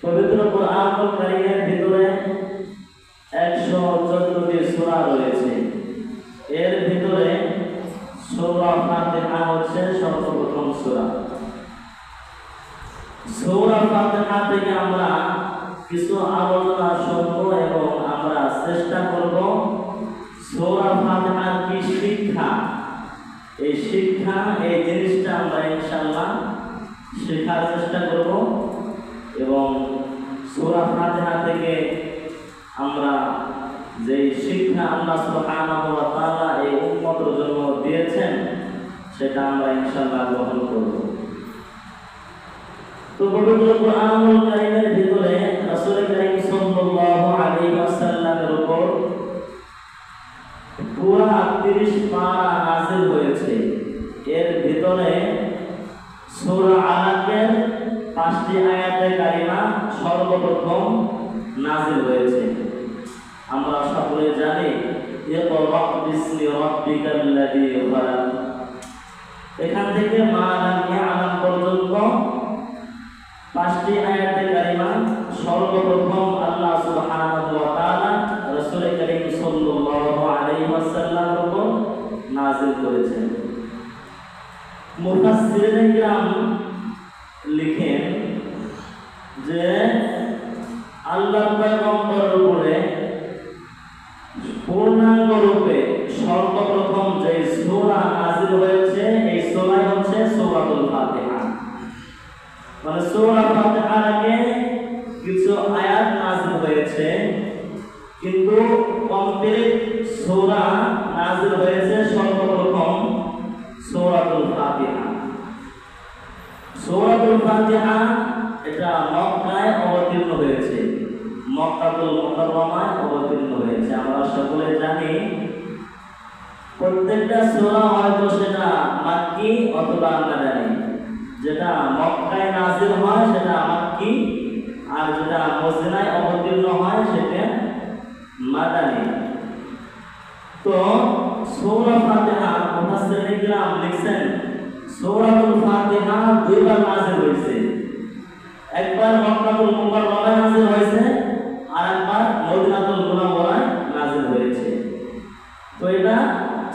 পবিত্র কোরআনুল কারীমের ভিতরে 114টি সূরা রয়েছে। এর ভিতরে সূরা ফাতিহা হচ্ছে সর্বপ্রথম সূরা। সূরা ফাতিহা থেকে আমরা কিছু আলোচনা শুনবো এবং আমরা চেষ্টা করব সূরা ফাতিহার কি শিক্ষা, এই শিক্ষা, এই জিনিসটা আমরা ইনশাআল্লাহ শেখার চেষ্টা করব এবং সূরা ফাতিহা থেকে আমরা যে শিক্ষা আল্লাহ সুবহানাহু ওয়া তাআলা এই উম্মতের জন্য দিয়েছেন সেটা আমরা ইনশাআল্লাহ গ্রহণ করব। তো পবিত্র কোরআনুল কারীমের ভিতরে রাসূল কারীম সাল্লাল্লাহু আলাইহি ওয়াসাল্লামের উপর পুরা 30 পারা নাযিল হয়েছে। এর ভিতরে সূরা আলাকের 5টি আয়াতে কারিমা সর্বপ্রথম নাযিল হয়েছে। আমরা সকলে জানি ইকরা বিসমি রাব্বিকাল্লাযী খালাক। এখান থেকে মা লাম ইয়ালাম পর্যন্ত 5টি আয়াতে কারিমা সর্বপ্রথম আল্লাহ সুবহানাহু ওয়া তাআলা রাসূল কারীম সাল্লাল্লাহু আলাইহি ওয়াসাল্লামের উপর নাযিল করেছেন। মুফাসসিরিন কিরাম লিখেন যে আল্লাহর পয়গম্বরের উপরে পূর্ণাঙ্গ রূপে সর্বপ্রথম যে সূরা নাযিল হয়েছে এই সূরা হচ্ছে সূরাতুল ফাতিহা। মানে সূরা ফাতিহার আগে কিছু আয়াত নাযিল হয়েছে, কিন্তু কমপ্লিট সূরা নাযিল হয়েছে সর্বপ্রথম সূরাতুল ফাতিহা। সূরাতুল ফাতিহা এটা মক্কায় অবতীর্ণ হয়েছে, মক্কাতুল মুকাররমায় অবতীর্ণ হয়েছে। আমরা সকলে জানি প্রত্যেকটা সূরা হয়তো সেটা মাক্কি অথবা মাদানী। যেটা মক্কায় নাযিল হয় সেটা মাক্কি, আর যেটা মদিনায় অবতীর্ণ হয় সেটা মাদানী। তো সূরা ফাতিহা মুফাসসিরিন কিরাম লিখছেন সূরাতুল ফাতিহা দুইবার নাযিল হয়েছে। একবার মক্কাতুল মুকাররমায় নাযিল হয়েছে আর একবার মদিনাতুল মুনাওয়ারায় নাযিল হয়েছে। তো এটা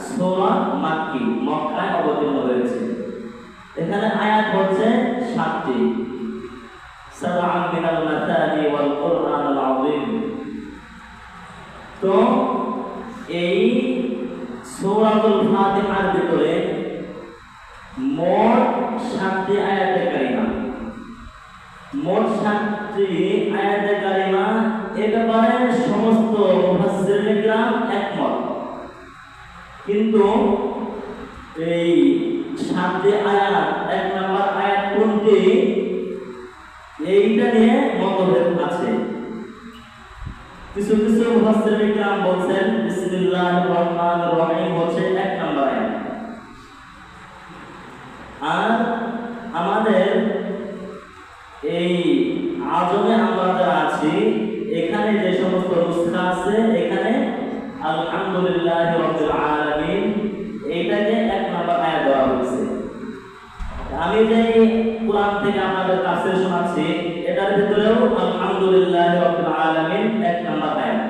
সূরা মাক্কি, মক্কায় অবতীর্ণ হয়েছে। এখানে আয়াত হচ্ছে 7টি। সাবআন মিনাল মাতানি ওয়াল কুরআনুল আযীম। তো এই সূরাতুল ফাতিহার ভিতরে মোট 7টি আয়াতে কারিমা, মোট 7টি আয়াতে কারিমা। একেবারে সমস্ত মুফাসসিরিন কিরাম একমত, কিন্তু এই 7টি আয়াত, 1 নম্বর আয়াত কোনটি এইটা নিয়ে মতভেদ আছে। কিছু কিছু মুফাসসিরিন কিরাম বলেন বিসমিল্লাহির রহমানির রহিম হচ্ছে 1 নম্বর আয়াত। আর আমাদের এই আজমে আমরা যারা আছি এখানে যে সমস্ত নুসখা আছে এখানে আলহামদুলিল্লাহি রাব্বিল আলামিন এইটাকে 1 নম্বর আয়াত দেওয়া হয়েছে। আমি যে কোরআন থেকে আপনাদের তাফসীর শোনাচ্ছি এটার ভিতরেও আলহামদুলিল্লাহি রাব্বিল আলামিন 1 নম্বর আয়াত।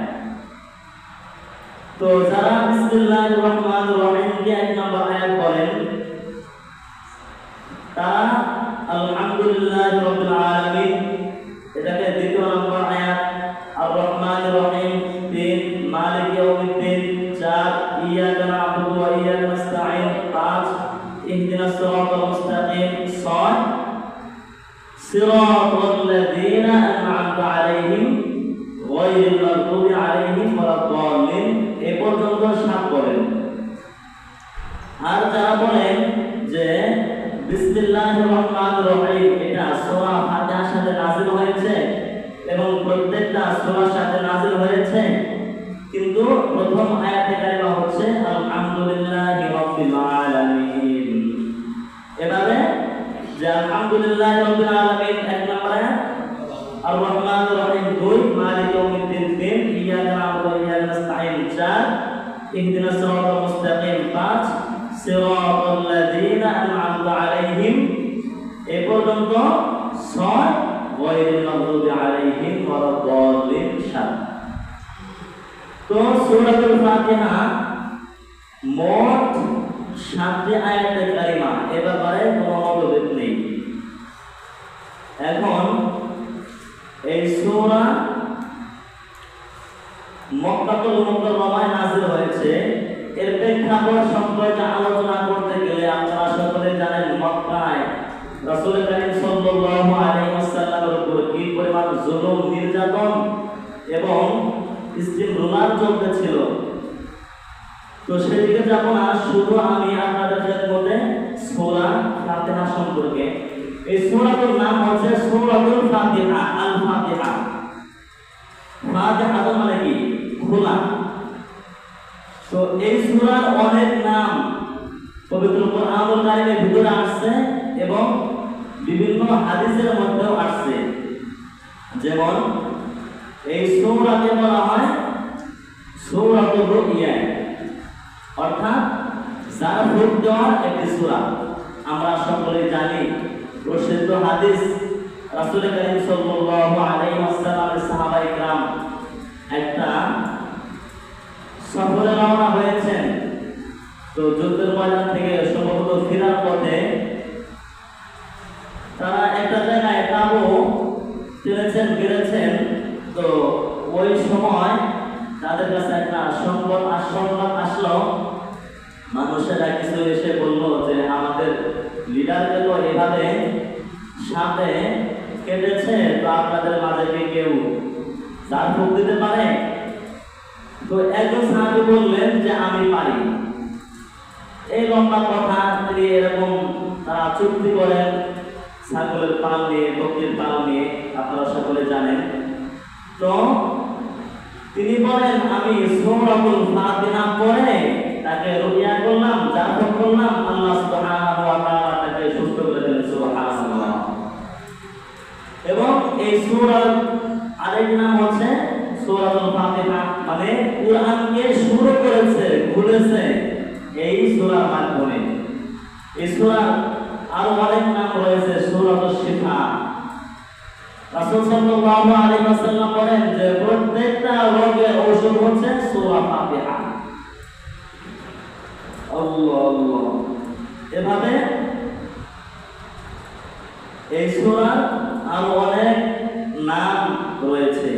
তো যারা বিসমিল্লাহির রহমানির রহিম কে 1 নম্বর আয়াত বলেন তারা আলহামদুলিল্লাহি রাব্বিল আলামিন এটাকে 2 নম্বর আয়াত, আর রহমানির রহিম 3, মালিক ইয়াউমিদ্দিন 4, ইয়াকা না'বুদু ওয়া ইয়াকা নাস্তাঈন 5, ইহদিনাস সিরাতাল মুস্তাকিম 6, সিরাতাল লাযীনা আন'আমতা আলাইহিম গায়রিল মাগদুবি আলাইহিম ওয়ালাদ-দাল্লিন। এই পর্যন্ত 7 বলেন। আর যারা বলেন যে বিসমিল্লাহির রহমানির রহিম এটা সূরা ফাতিহার সাথে নাযিল হয়েছে এবং প্রত্যেকটা সূরার সাথে নাযিল হয়েছে, কিন্তু প্রথম আয়াতে কারিমা হচ্ছে আলহামদুলিল্লাহি রাব্বিল আলামিন। এবারে যে আলহামদুলিল্লাহি রাব্বিল আলামিন 1 নম্বর আয়াত, আর রহমানির রহিম 2, মালিক ইয়াউমিদ্দিন 3, ইয়াকা না'বুদু ওয়া ইয়াকা নাস্তাঈন 4, ইহদিনাস সিরাতাল মুস্তাকিম 5, সিরাতাল লাযীনা আন'আমতা আলাইহিম এ পর্যন্ত 6, গায়রিল মাগদুবি আলাইহিম তো সূরাতুল ফাতিহা মোট 7টি আয়াতে কারিমা, এ ব্যাপারে কোনো মতভেদ নেই। এখন এই সূরা মক্কাতুল মুকাররমায় নাযিল হয়েছে। এর প্রেক্ষাপট সম্পর্কে আলোচনা করতে গেলে আপনারা সকলে জানেন মক্কায় রাসূল করিম সাল্লাল্লাহু আলাইহি ওয়াসাল্লামের উপর কি পরিমাণ জুলুম, নির্যাতন এবং ইস্তিমরার চলতেছিল। তো সেদিকে যাব না, শুধু আমি আপনাদের খেদমতে সূরা ফাতিহা সম্পর্কে। এই সূরাটির নাম হচ্ছে সূরাতুল ফাতিহা, আল ফাতিহা। ফাতিহা মানে কি? খোলা। তো এই সূরার অনেক নাম পবিত্র কোরআনুল কারীমের ভিতরে আসছে এবং বিভিন্ন হাদিসের মধ্যেও আসছে। যেমন এই সূরাকে বলা হয় সূরাতুর রুইয়া, অর্থাৎ যার ভোট দেওয়ার একটি সূরা। আমরা সকলে জানি প্রসিদ্ধ হাদিস, রাসূল করিম সাল্লাল্লাহু আলাইহি ওয়াসাল্লামের সাহাবায়ে কেরাম একটা সফরে রওনা হয়েছেন। তো যুদ্ধের ময়দান থেকে সম্ভবত ফেরার পথে তারা একটা জায়গায় তাঁবু গেড়েছেন। তো ওই সময় তাদের কাছে একটা সংবাদ আসলো। মানুষেরা কিছু এসে বলল যে আমাদের লিডারকে তো এভাবে সাথে কেটেছে, তো আপনাদের মাঝে কি কেউ যার ভোগ দিতে পারে? তো একজন সাহাবী বললেন যে আমি পারি। এই লম্বা কথা থেকে এরকম তারা চুক্তি করেন ছাগলের পাল নিয়ে, বকরির পাল নিয়ে, আপনারা সকলে জানেন। তো তিনি বলেন আমি সূরাতুল ফাতিহা পড়ে তাকে রুকিয়া করলাম, জাফর করলাম, আল্লাহ সুবহানাহু ওয়া তাআলা তাকে সুস্থ করে দিলেন। সুবহানাল্লাহ। এবং এই সূরার আরেক নাম হচ্ছে সূরাতুল ফাতিহা, মানে কুরআনকে শুরু করেছে, খুলেছে এই সূরার মাধ্যমে। এই সূরার আরো অনেক নাম রয়েছে, সূরাতুশ শিফা। রাসূল সাল্লাল্লাহু আলাইহি ওয়াসাল্লাম বলেন যে প্রত্যেকটা রোগের ঔষধ হচ্ছে সূরা ফাতিহা। আল্লাহ আল্লাহ। এভাবে এই সূরার আরো অনেক নাম রয়েছে।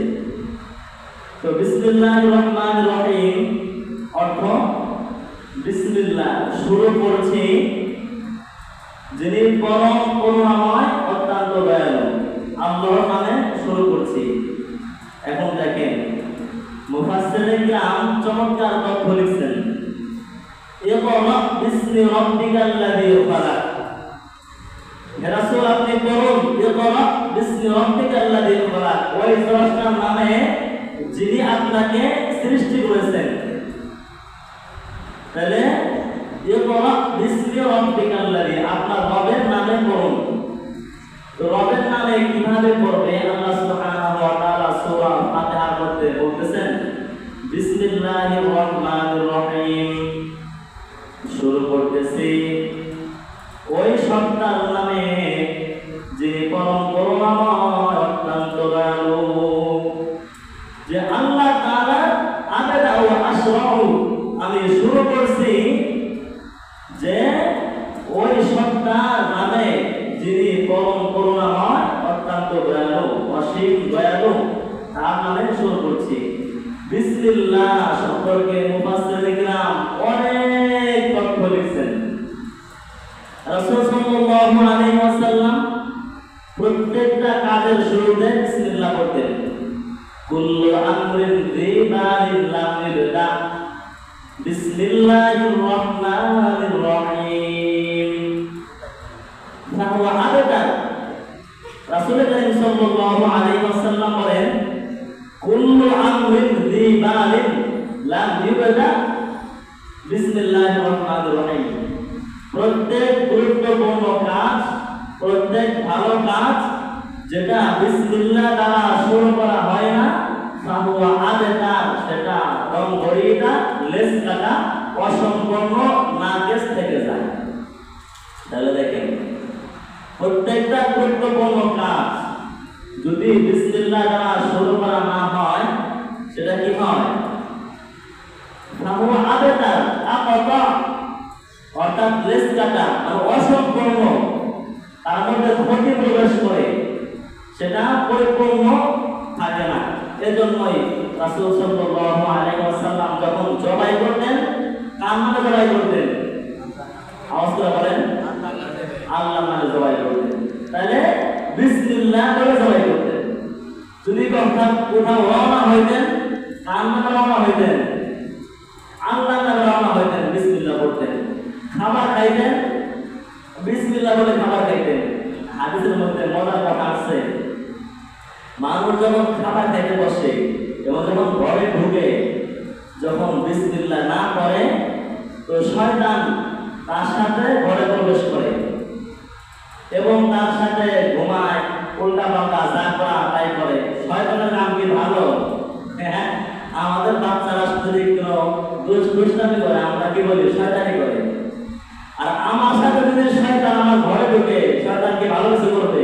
তো বিসমিল্লাহির রহমানির রহিম অর্থ বিসমিল্লাহ, শুরু করছি যিনি পরম করুণাময়, অত্যন্ত দয়ালু। আল্লাহর নামে শুরু করছি। এখন দেখেন মুফাসসিরিনে কিরাম চমৎকার তথ্য লিখছেন। ইকরা বিসমি রাব্বিকাল্লাযী খালাক। হে রাসূল আপনি পড়ুন ইকরা বিসমি রাব্বিকাল্লাযী খালাক, ওই স্রষ্টার নামে যিনি আপনাকে সৃষ্টি করেছেন। তাহলে ইকরা বিসমি রাব্বিকাল্লাযী, আপনার রবের নামে পড়ুন। তো রবের নামে কিভাবে পড়বে? আল্লাহ সুবহানাহু ওয়া তাআলা সূরা ফাতিহার মধ্যে বলতেছেন বিসমিল্লাহির রহমানির রহিম, শুরু করতেছি ওই সত্তার নামে যিনি পরম করুণাময়, অত্যন্ত দয়ালু। যে আল্লাহ তাআলা আবেদা ও আশরাউ, আমি শুরু করছি যে ওই সত্তার নামে যিনি পরম করুণাময়, অত্যন্ত দয়ালু, অসীম দয়ালু, তার নামে শুরু করছি। বিসমিল্লাহ সম্পর্কে মুফাসসিরিনে কিরাম অনেক তথ্য লিখছেন। রাসূল সাল্লাল্লাহু আলাইহি ওয়াসাল্লাম প্রত্যেকটা কাজের শুরুতে বিসমিল্লাহ পড়তেন। কুল্লু আমরিন যিবালিন লাম ইবদা বিসমিল্লাহির রহমানির রহিম ফাহুয়া আবাদা। রাসূল করিম সাল্লাল্লাহু আলাইহি ওয়াসাল্লাম বলেন কুল্লু আমরিন যিবালিন লাম ইবদা বিসমিল্লাহির রহমানির রহিম। প্রত্যেক গুরুত্বপূর্ণ কাজ, প্রত্যেক ভালো কাজ যেটা বিসমিল্লাহ দ্বারা শুরু করা হয় না, ফাহুয়া আবাদা, সেটা রং গড়িয়েটা, লেস কাটা, অসম্পূর্ণ, নাকেস থেকে যায়। তাহলে দেখেন প্রত্যেকটা গুরুত্বপূর্ণ কাজ যদি বিসমিল্লাহ দ্বারা শুরু করা না হয়, সেটা কি হয়? ফাহু আবেতার আকতা, অর্থাৎ লেস কাটা আর অসম্পূর্ণ, তার মধ্যে ক্ষতি প্রবেশ করে, সেটা পরিপূর্ণ থাকে না। এজন্যই রাসূল সাল্লাল্লাহু আলাইহি ওয়াসাল্লাম যখন জবাই করতেন, কার নামে জবাই করতেন? আওয়াজ করে বলেন, আল্লাহর নামে জবাই করতেন। তাহলে বিসমিল্লাহ বলে জবাই করতেন। যদি কোথাও রওনা হইতেন, কার নামে রওনা হইতেন? আল্লাহর নামে রওনা হইতেন, বিসমিল্লাহ বলতেন। খাবার খাইতেন, বিসমিল্লাহ বলে খাবার খাইতেন। হাদিসের মধ্যে মজার কথা আছে, মানুষ যখন খাবার খাইতে বসে এবং যখন ঘরে ঢুকে, যখন বিসমিল্লাহ না করে, তো শয়তান তার সাথে ঘরে প্রবেশ করে এবং তার সাথে ঘুমায়, উল্টা পাল্টা যা করা তাই করে। শয়তানের নাম কি ভালো? হ্যাঁ, আমাদের বাচ্চারা যদি কোনো দুষ্টামি করে, আমরা কি বলি? শয়তানি করে। আর আমার সাথে যদি শয়তান আমার ঘরে ঢুকে, শয়তান কি ভালো কিছু করবে?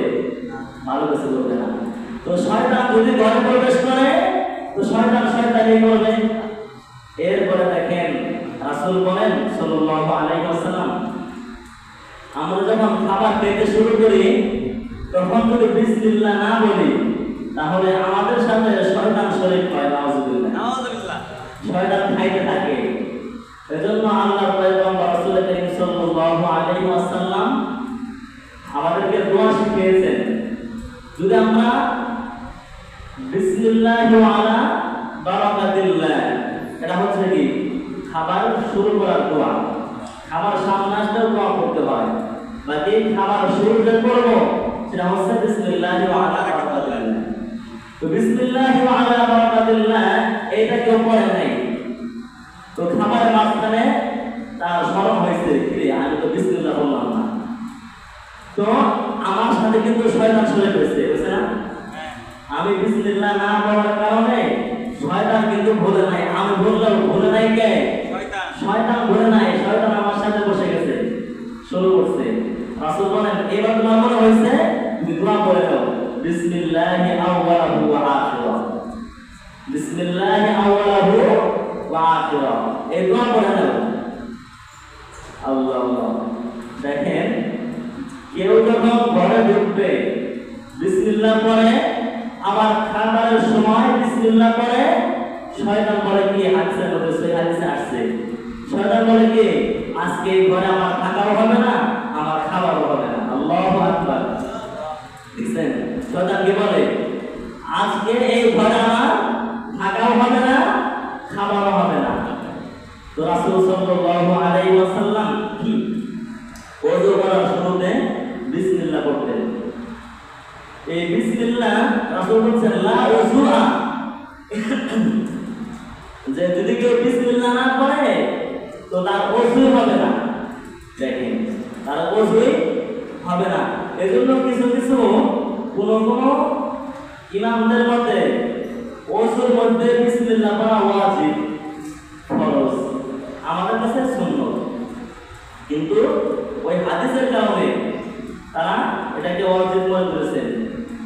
ভালো কিছু করবে না। তো শয়তান যদি ঘরে প্রবেশ করে, তো শয়তান শয়তানি করবে। এরপরে দেখেন রাসূল বলেন সাল্লাল্লাহু আলাইহি ওয়াসাল্লাম, আমরা যখন খাবার খেতে শুরু করি, তখন যদি বিসমিল্লাহ না বলি, তাহলে আমাদের সাথে শয়তান শরীক হয়। নাউযুবিল্লাহ, নাউযুবিল্লাহ, শয়তান খাইতে থাকে। এজন্য আল্লাহর পয়গম্বর রাসূল করিম সাল্লাল্লাহু আলাইহি ওয়াসাল্লাম আমাদেরকে দোয়া শিখিয়েছেন, যদি আমরা বিসমিল্লাহি ওয়া আলা বারাকাতিল্লাহ, এটা হচ্ছে কি খাবার শুরু করার দোয়া। খাবার সামনে আসলেও দোয়া করতে হয়, বাকি খাবার শুরু যে করব সেটা হচ্ছে বিসমিল্লাহি ওয়া আলা বারাকাতিল্লাহ। তো বিসমিল্লাহি ওয়া আলা বারাকাতিল্লাহ এটা কেউ পড়ে নাই, তো খাবারের মাঝখানে তার স্মরণ হয়েছে, আমি তো বিসমিল্লাহ বললাম না, তো আমার সাথে কিন্তু শয়তান শরীক হয়েছে, বুঝছে না? আমি বিসমিল্লাহ না বলার কারণে শয়তান কিন্তু ভুলে নাই। আমি বললাম ভুলে নাই কে? শয়তান ভুলে নাই, শয়তান আমার সাথে বসে গেছে, শুরু করছে। রাসূল বলেন, এবার তোমার মনে হয়েছে, তুমি দোয়া করে দাও, বিসমিল্লাহি আউওয়ালাহু ওয়া আখিরাহু, বিসমিল্লাহি আউওয়ালাহু ওয়া আখিরাহু, এই দোয়া করে দাও। আল্লাহ, দেখেন কেউ যখন ঘরে ঢুকবে বিসমিল্লাহ পড়ে, আবার খাবারের সময় বিসমিল্লাহ পড়ে, শয়তান বলে কি? হাদিসের মধ্যে সেই হাদিসে আসছে, শয়তান বলে কি? আজকে এই ঘরে আমার থাকাও হবে না, আমার খাবারও হবে না। আল্লাহু আকবার। দেখছেন শয়তান কি বলে? আজকে এই ঘরে আমার থাকাও হবে না, খাবারও হবে না। তো রাসূল সাল্লাল্লাহু আলাইহি ওয়াসাল্লাম কি ওযু করার শুরুতে বিসমিল্লাহ পড়তেন। এই বিসমিল্লাহ রাসূল বলেছেন লা উযুআ, যে যদি কেউ বিসমিল্লাহ না পড়ে তো তার ওযু হবে না। দেখেন তার ওযু হবে না। এজন্য কিছু কিছু কোন ইমামদের মধ্যে ওযুর মধ্যে বিসমিল্লাহ পড়া ওয়াজিব, ফরজ, আমাদের কাছে সুন্নাত, কিন্তু ওই হাদিসের কারণে তারা এটাকে ওয়াজিব মনে করেছেন।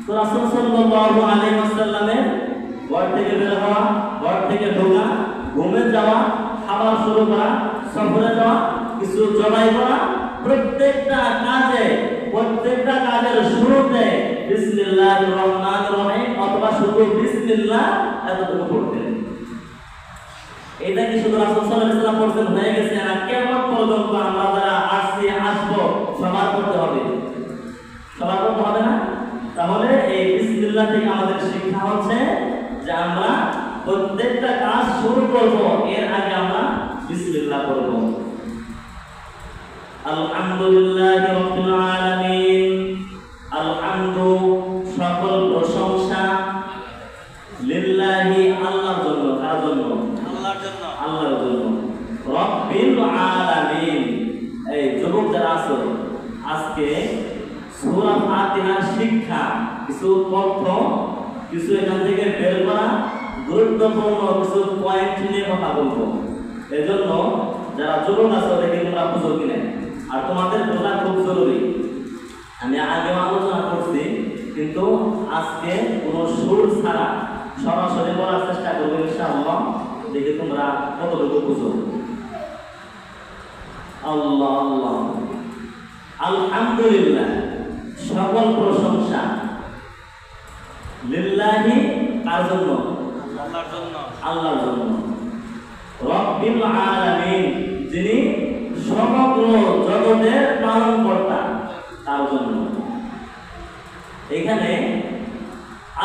তো রাসূল সাল্লাল্লাহু আলাইহি ওয়াসাল্লামের ঘর থেকে বের হওয়া, ঘর থেকে ঢোকা, ঘুমে যাওয়া, খাবার শুরু করা, সফরে যাওয়া, কিছু জবাই করা, প্রত্যেকটা কাজের শুরুতে বিসমিল্লাহির রহমানির রহিম অথবা শুধু বিসমিল্লাহ এতটুকু পড়তেন। এটা কি শুধু রাসূল সাল্লাল্লাহু আলাইহি ওয়াসাল্লাম পড়তেন হয়ে গেছে না? কিয়ামত পর্যন্ত আমরা যারা আসবো সবার করতে হবে, সবার করতে হবে না? তাহলে এই বিসমিল্লাহ থেকে আমাদের শিক্ষা হচ্ছে যে আমরা প্রত্যেকটা কাজ শুরু করব, এর আগে আমরা বিসমিল্লাহ করব। আলহামদুলিল্লাহি রাব্বিল আলামিন, আলহামদু সকল প্রশংসা, লিল্লাহি আল্লাহর জন্য, কার জন্য? আল্লাহর জন্য, আল্লাহর জন্য। রাব্বিল আলামিন, এই যুবক যারা আছো, আজকে সূরা ফাতিহার শিক্ষা কিছু তথ্য, কিছু এখান থেকে বের করা গুরুত্বপূর্ণ কিছু পয়েন্ট নিয়ে কথা বলবো। এজন্য যারা যুবক আছো দেখে তোমরা বুঝো কিনা, আর তোমাদের বোঝা খুব জরুরি। আমি আগেও আলোচনা করছি, কিন্তু আজকে কোনো সুর ছাড়া সরাসরি বলার চেষ্টা করবো ইনশাআল্লাহ। দেখে তোমরা কতটুকু বুঝো। আল্লাহ আল্লাহ, আলহামদুলিল্লাহ, সকল প্রশংসা লিল্লাহি, কার জন্য? আল্লাহর জন্য। আল্লাহর জন্য। রব্বিল আলামিন, যিনি সমগ্র জগতের পালনকর্তা, তার জন্য। এখানে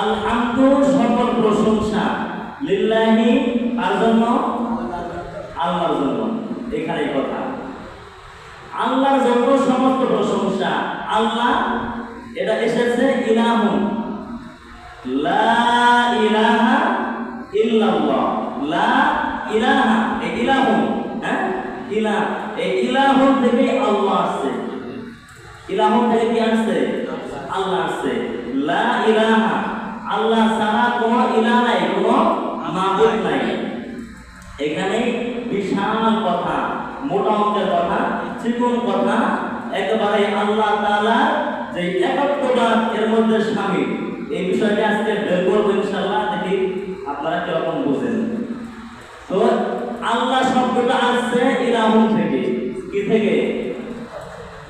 আলহামদু, সকল প্রশংসা, লিল্লাহি, কার জন্য? আল্লাহর জন্য। এখানে কথা, আল্লাহর জন্য সমস্ত প্রশংসা। আল্লাহ, এটা এসেছে ইলাহুন, লা ইলাহা ইল্লাল্লাহ, লা ইলাহা, এই ইলাহুন, হ্যাঁ, ইলাহ, এই ইলাহুন থেকে আল্লাহ আসছে। ইলাহুন থেকে কি আসছে? আল্লাহ আসছে। লা ইলাহা, আল্লাহ ছাড়া কোনো ইলাহ নাই, কোনো মাবুদ নাই। এখানে বিশাল কথা, মোটা অঙ্কের কথা, চিকন কথা, একেবারে আল্লাহ তাআলা যে একত্ববাদ এর মধ্যে শামিল, এই বিষয়টি আজকে বের করবো ইনশাআল্লাহ। দেখি আপনারা কিরকম বুঝেন। তো আল্লাহ শব্দটা আসছে ইলাহুন থেকে। কি থেকে?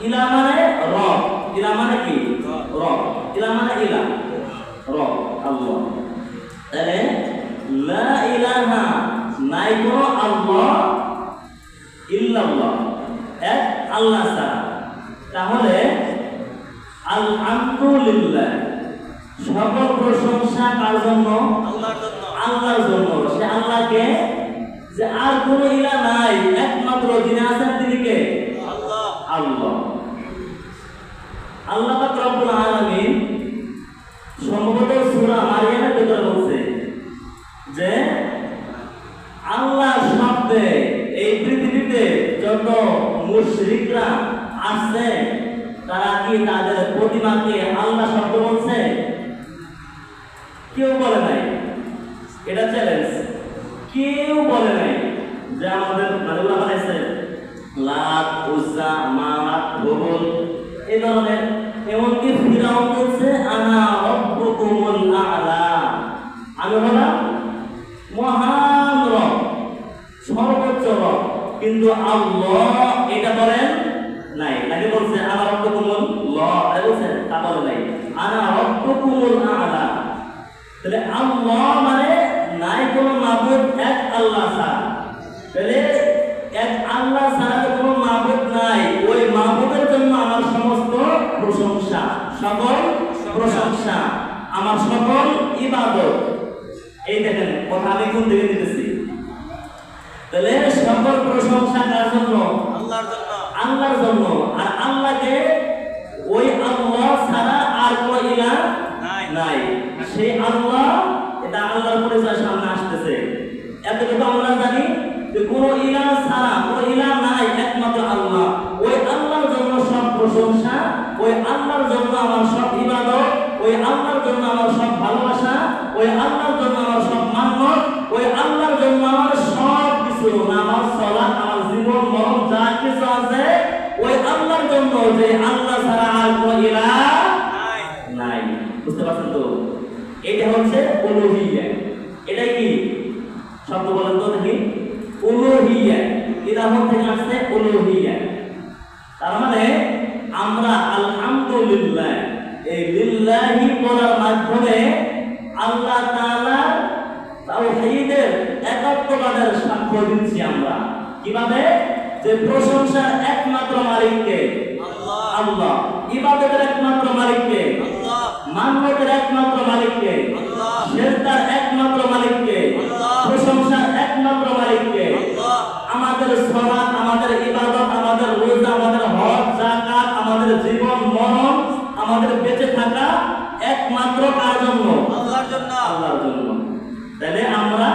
ইলা মানে রব, ইলা মানে কি? রব, ইলা মানে ইলা, রব, আল্লাহ। তাহলে লা ইলাহা, নাই কোনো আল্লাহ, ইল্লাল্লাহ, এক আল্লাহ ছাড়া। তাহলে আলহামদুলিল্লাহ, সকল প্রশংসা কার জন্য? আল্লাহর জন্য। আল্লাহর জন্য। সে আল্লাহকে, যে আর কোনো ইলাহ নাই, একমাত্র যিনি আছেন তিনি কে? আল্লাহ। আল্লাহ। আল্লাহ পাক রব্বুল আলামিন সম্ভবত সূরা মারিয়ামের ভিতরে বলছে যে আল্লাহ শব্দে এই পৃথিবীতে যত মুশরিকরা আছে, তারা কি তাদের প্রতিমাকে আল্লাহ শব্দ বলছে? কেউ বলে নাই। এটা চ্যালেঞ্জ, কেউ বলে নাই যে আমাদের মানুষরা বানাইছে লাত, উজ্জা, মানাত, হুবল, এই ধরনের। এমনকি ফিরাউন বলছে আনা রব্বুকুমুল আ'লা, আমি হলাম মহান রব, সর্বোচ্চ রব। কিন্তু আল্লাহ এটা বলেন নাই। নাকি বলছে আনা রব্বুকুমুল লাহ, তাই বলছে? তা বলে নাই, আনা রব্বুকুমুল আ'লা। তাহলে আল্লাহ মানে নাই কোনো মাবুদ, এক আল্লাহ ছাড়া। তাহলে এক আল্লাহ ছাড়া কোনো মাবুদ নাই, ওই মাবুদের জন্য আমার সমস্ত প্রশংসা, সকল প্রশংসা, আমার সকল ইবাদত। এই দেখেন কথা আমি কোন দিকে দিতেছি। তাহলে সকল প্রশংসা কার জন্য? আল্লাহর জন্য। আল্লাহর জন্য। আর আল্লাহকে, ওই আল্লাহ ছাড়া আর কোনো ইলাহ নাই। সেই আল্লাহ, এটা আল্লাহর পরিচয় সামনে আসতেছে। এতটুকু আমরা জানি যে কোনো ইলাহ ছাড়া, কোনো ইলাহ নাই, একমাত্র আল্লাহ। ওই আল্লাহর জন্য সব প্রশংসা, ওই আল্লাহর জন্য আমার সব ইবাদত, ওই আল্লাহর জন্য আমার সব ভালোবাসা, ওই আল্লাহর জন্য আমার সব মান্যত, ওই আল্লাহর জন্য আমার সব কিছু, নামাজ, সালাত, আমার জীবন মরণ যা কিছু আছে, ওই আল্লাহর জন্য, যে আল্লাহ ছাড়া আর কোনো ইলাহ নাই। বুঝতে পারছেন তো? এটা হচ্ছে উলুহিয়া। এটা কি শব্দ বলেন তো দেখি? উলুহিয়া, ইলাহুন থেকে আসছে উলুহিয়া। তার মানে আমরা আলহামদুলিল্লাহ, এই লিল্লাহি বলার মাধ্যমে আল্লাহ তাআলার তাওহীদের একত্ববাদের সাক্ষ্য দিচ্ছি আমরা। কিভাবে? যে প্রশংসার একমাত্র মালিককে আল্লাহ, আল্লাহ, ইবাদতের একমাত্র মালিককে আল্লাহ, মান্যতের একমাত্র মালিককে আল্লাহ, সেজদার একমাত্র মালিককে আল্লাহ, প্রশংসার একমাত্র মালিককে আল্লাহ। আমাদের সালাত, আমাদের ইবাদত, আমাদের রোজা, আমাদের হজ, যাকাত, আমাদের জীবন মরণ, আমাদের বেঁচে থাকা একমাত্র কার জন্য? আল্লাহর জন্য। আল্লাহর জন্য। তাহলে আমরা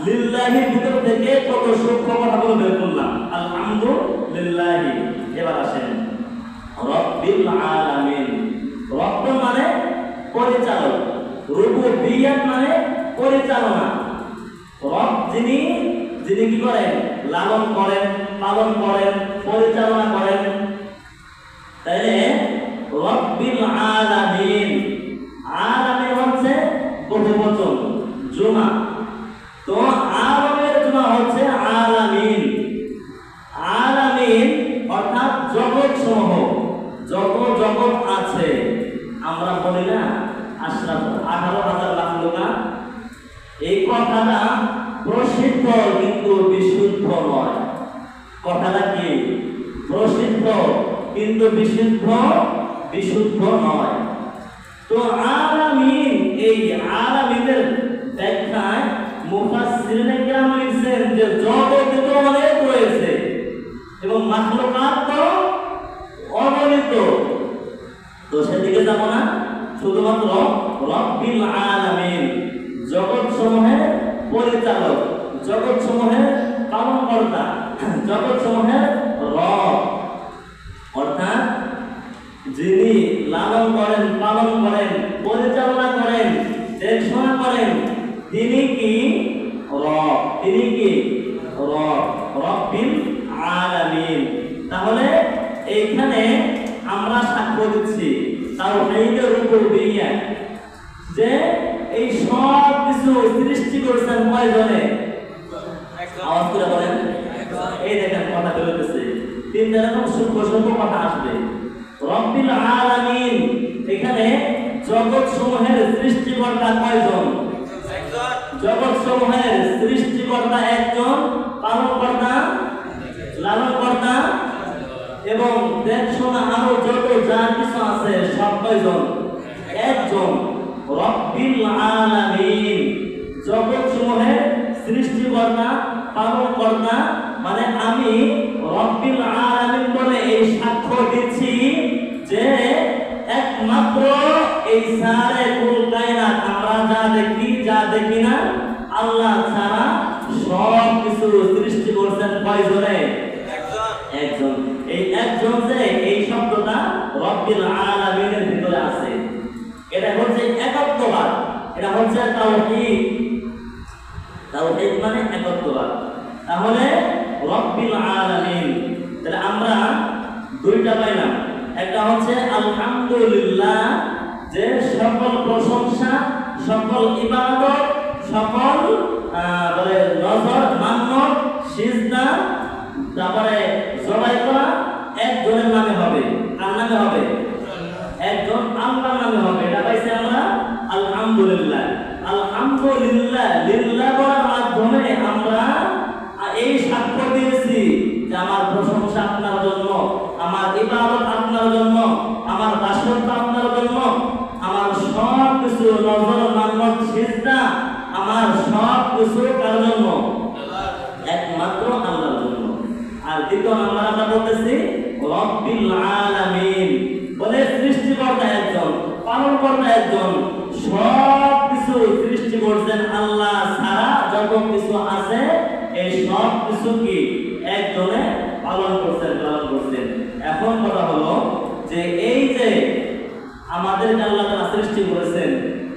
লিল্লাহির ভিতর থেকে কত সূক্ষ্ম কথাগুলো বের করলাম। আলহামদুলিল্লাহি। এবার আসেন রব্বিল আলামিন। রব্ব মানে পরিচালক, রুবুবিয়্যাত মানে পরিচালনা। রব যিনি, যিনি কি করেন? লালন করেন, পালন করেন, পরিচালনা করেন। তাহলে রব্বিল আলামিন, আলামিন হচ্ছে বহুবচন, জুমা। তো আলামের জন্য কথাটা প্রসিদ্ধ কিন্তু বিশুদ্ধ নয়। কথাটা কি? প্রসিদ্ধ কিন্তু বিশুদ্ধ নয়। তো আলামিন, এই আলামিনের ব্যাখ্যায় মুফাসসিরিনে কেরাম লিখছেন যে জগতে তো অনেক রয়েছে এবং মাখলুকাত তো অগণিত। তো সেদিকে যাব না, শুধুমাত্র রব্বিল আলামিন, জগৎ সমূহের পরিচালক, জগৎ সমূহের পালনকর্তা, জগৎ সমূহের রব, অর্থাৎ যিনি লালন করেন, পালন করেন, পরিচালনা করেন, দেখশোনা করেন, তিনি কি? রব। তিনি কি? রব, রব্বিল আলামিন। তাহলে এইখানে আমরা সাক্ষ্য দিচ্ছি তাওহীদের রুবুবিয়্যা, যে এই সব কিছু সৃষ্টি করেছেন কয়জনে? আওয়াজ করে বলেন। এই দেখেন কথা বলতেছে, তিনটা রকম সূক্ষ্ম কথা আসবে। রব্বিল আলামিন, এখানে জগৎ সমূহের সৃষ্টিকর্তা কয়জন? জগৎ সমূহের সৃষ্টিকর্তা একজন, পালনকর্তা, লালনকর্তা এবং দেখশোনা আরো যত যা কিছু আছে সব কয়জন? একজন। রব্বিল আলামিন, জগৎ সমূহের সৃষ্টিকর্তা, পালনকর্তা, মানে আমি রব্বিল আলামিন বলে এই সাক্ষ্য দিচ্ছি যে একমাত্র এই সারে কুল কায়নাত, আমরা যা দেখি যা দেখি না, আল্লাহ ছাড়া সব কিছু সৃষ্টি করছেন কয়জনে? একজন। এই একজন, যে এই শব্দটা রব্বিল আলামিনের ভিতরে আছে, এটা হচ্ছে একত্ববাদ, এটা হচ্ছে তাওহীদ। তাওহীদ মানে একত্ববাদ। তাহলে রব্বিল আলামিন, তাহলে আমরা দুইটা পাইলাম। একটা হচ্ছে আলহামদুলিল্লাহ, যে সকল প্রশংসা, সকল ইবাদত, সকল বলে নজর, মান্নত, সিজদা, তারপরে জবাই করা একজনের নামে হবে। কার নামে হবে? একজন আল্লাহর নামে হবে। এটা পাইছি আমরা আলহামদুলিল্লাহ। আলহামদুলিল্লাহ, লিল্লাহ বলার মাধ্যমে আমরা এই সাক্ষ্য দিয়েছি যে আমার প্রশংসা আপনার জন্য, আমার ইবাদত আপনার জন্য, আমার দাসত্ব আপনার জন্য, আমার সব কিছু নজর, মান্নত, সিজদা, আমার সব কিছু কার জন্য? একমাত্র আল্লাহর জন্য। আর দ্বিতীয় নাম্বার আমরা বলতেছি রব্বিল আলামিন, বলে সৃষ্টিকর্তা একজন, পালনকর্তা একজন, সব কিছু সৃষ্টি করছেন আল্লাহ ছাড়া যত কিছু আছে এই সব কিছু কি একজনে পালন করছেন। এখন কথা হলো যে এই যে আমাদেরকে আল্লাহ তাআলা সৃষ্টি করেছেন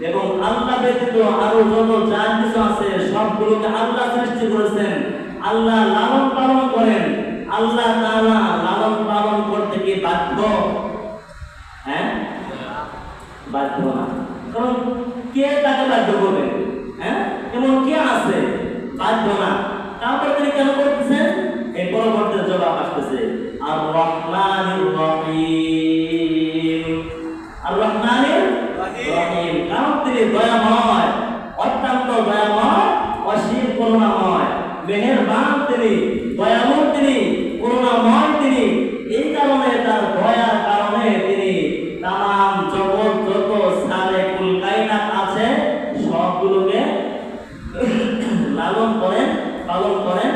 এবং আল্লাহ ব্যতীত আরো যত যা কিছু আছে সবগুলোকে আল্লাহ সৃষ্টি করেছেন, আল্লাহ লালন পালন করেন। আল্লাহ তাআলা লালন পালন করতে কি বাধ্য? হ্যাঁ, বাধ্য না। কারণ কে তাকে বাধ্য করবে? হ্যাঁ, এমন কে আছে? বাধ্য না। তারপরে তিনি কেন করতেছেন? এই পরবর্তী জবাব আসতেছে আর রহমানির রহিম। আর রহমানির রহিম, কারণ তিনি দয়াময়, অত্যন্ত দয়াময়, অসীম করুণাময়, মেহেরবান তিনি, দয়ালু তিনি, করুণাময় তিনি। এই কারণে তার দয়ার কারণে তিনি তাম জগৎ যত সারে কুল কায়নাত আছে সবগুলোকে লালন করেন, পালন করেন,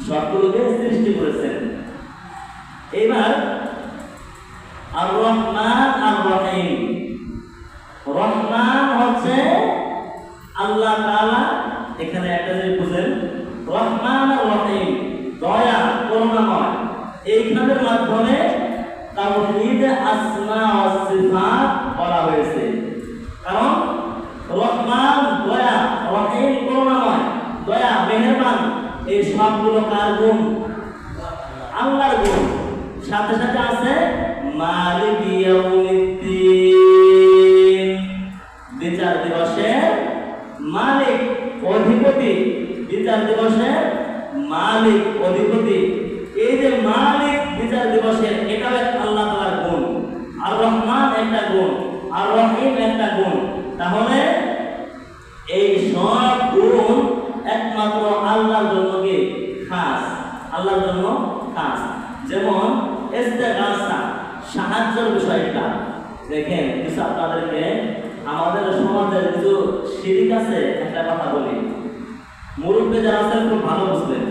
সবগুলোকে সৃষ্টি করেছেন। এবার আর রহমান আর রহিম। রহমান হচ্ছে আল্লাহ তাআলা, এখানে একটা জিনিস বুঝেন, রহমান আর রহিম, দয়া, করুণাময়, এইখানের মাধ্যমে তাওহীদ আসমা ওয়া সিফাত বলা হয়েছে। কারণ রহমান দয়া, রহিম করুণাময়, দয়া, মেহেরবান, এই সবগুলো কার গুণ? আল্লাহর গুণ। সাথে সাথে আছে মালিক ইয়াউমিদ্দিন, বিচার দিবসের মালিক, অধিপতি, বিচার দিবসের মালিক, অধিপতি। এই যে মালিক বিচার দিবসের, এটা আল্লাহ তাআলার গুণ। আর রহমান একটা গুণ, আর রহিম একটা গুণ। তাহলে এই সব গুণ দেখেন কিছু আপনাদেরকে আমাদের সমাজের কিছু শিরিক আছে, একটা কথা বলি, মুরব্বী যারা আছেন খুব ভালো বুঝবেন।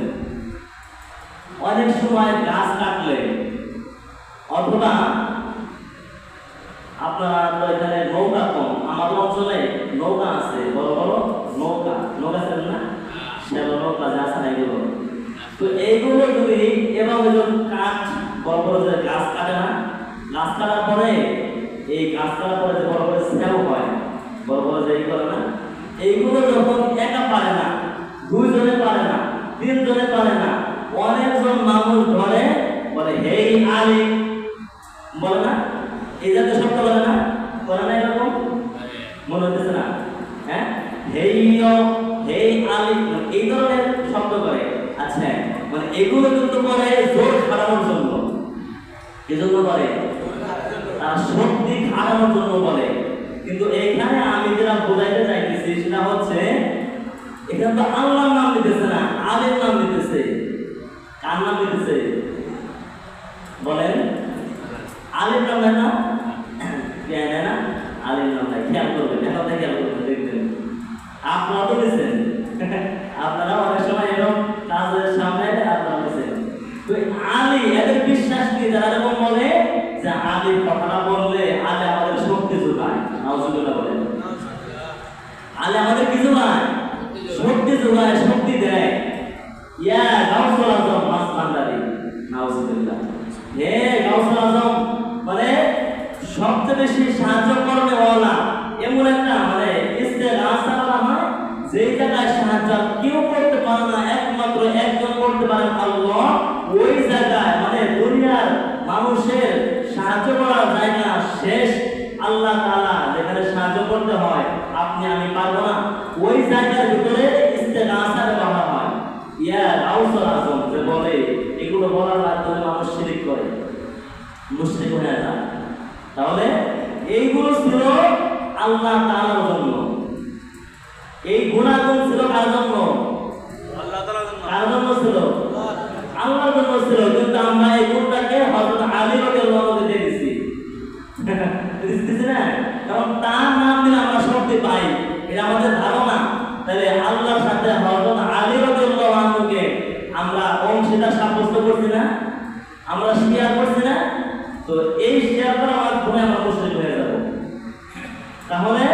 অনেক সময় গাছ কাটলে অথবা আপনারা তো এখানে নৌকা কম, আমাদের অঞ্চলে নৌকা আছে, বড় বড় নৌকা, নৌকা আছে না, শ্যালো নৌকা যা আছে না এগুলো। তো এইগুলো যদি এভাবে যখন কাঠ বড় বড় যে গাছ কাটে না, গাছ কাটার পরে এই গাছ কাটার পরে যে বড় বড় স্যাও হয়, বড় বড় যে করে না, এইগুলো যখন একা পারে না, দুইজনে পারে না, তিনজনে পারে না, অনেকজন মানুষ ধরে বলে হেই আলী, বলে না, এই জাতীয় শব্দ বলে না, বলে না এরকম মনে হতেছে না? হ্যাঁ, হেই হেই আলী, এই ধরনের শব্দ করে। আচ্ছা, মানে এগুলো কিন্তু করে জোর খাটানোর জন্য, এজন্য করে তার শক্তি খাটানোর জন্য বলে। কিন্তু এখানে আমি যেটা বোঝাইতে চাইতেছি সেটা হচ্ছে এখানে তো আল্লাহর নাম দিতেছে না, আলীর নাম দিতেছে। কার নাম দিতেছে বলেন? আলীর নাম দেয় না, কেন না? আলীর নাম দেয়। খেয়াল করবেন, এখন খেয়াল করবেন, দেখবেন আপনারা তো দিচ্ছেন, আপনারা অনেক সময় এরকম কাজের সামনে আপনারা দিচ্ছেন। তো আলী এদের বিশ্বাস কি, যারা এরকম বলে যে আলীর কথাটা বললে আলী আমাদের শক্তি যোগায়, নাউজুবিল্লাহ বলেন, আলী আমাদের কি যোগায়? শক্তি যোগায়, শক্তি দেয়। ইয়া গাউসুল আজম মাসমান্দারি, নাউজুবিল্লাহ। হে গাউসুল আজম মানে সবচেয়ে বেশি সাহায্য করবে ওয়ালা, এমন একটা মানে ইস্তেগাসা করা হয় যেই জায়গায় সাহায্য কেউ করতে পারে না, একমাত্র একজন করতে পারেন আল্লাহ। ওই জায়গায় মানে দুনিয়ার মানুষের সাহায্য করার জায়গা শেষ, আল্লাহ তাআলা যেখানে সাহায্য করতে হয় আপনি আমি পারবো না, ওই জায়গার ভিতরে ইস্তেগাসা ব্যবহার হয়। ইয়া গাউসুল আজম যে বলে, এগুলো বলার মাধ্যমে মানুষ শিরক করে, মুশরিক হয়ে যায়। তাহলে এইগুলো ছিল আল্লাহ তাআলার জন্য, এই গুণাগুণ ছিল কার জন্য? আল্লাহ তাআলার জন্য। কার জন্য ছিল? আল্লাহর জন্য ছিল। কিন্তু আমরা এই গুণটাকে হযরত আলী রাদিয়াল্লাহু আনহু দিয়ে দিছি, দিছি না? কারণ তার নাম দিলে আমরা শক্তি পাই, এটা আমাদের ধারণা। তাহলে আল্লাহর সাথে হযরত আলী রাদিয়াল্লাহু আনহুকে আমরা অংশীদার সাব্যস্ত করছি না, আমরা শেয়ার করছি না? তো এই শেয়ার করার মাধ্যমে আমরা মুশরিক হয়ে যাব। তাহলে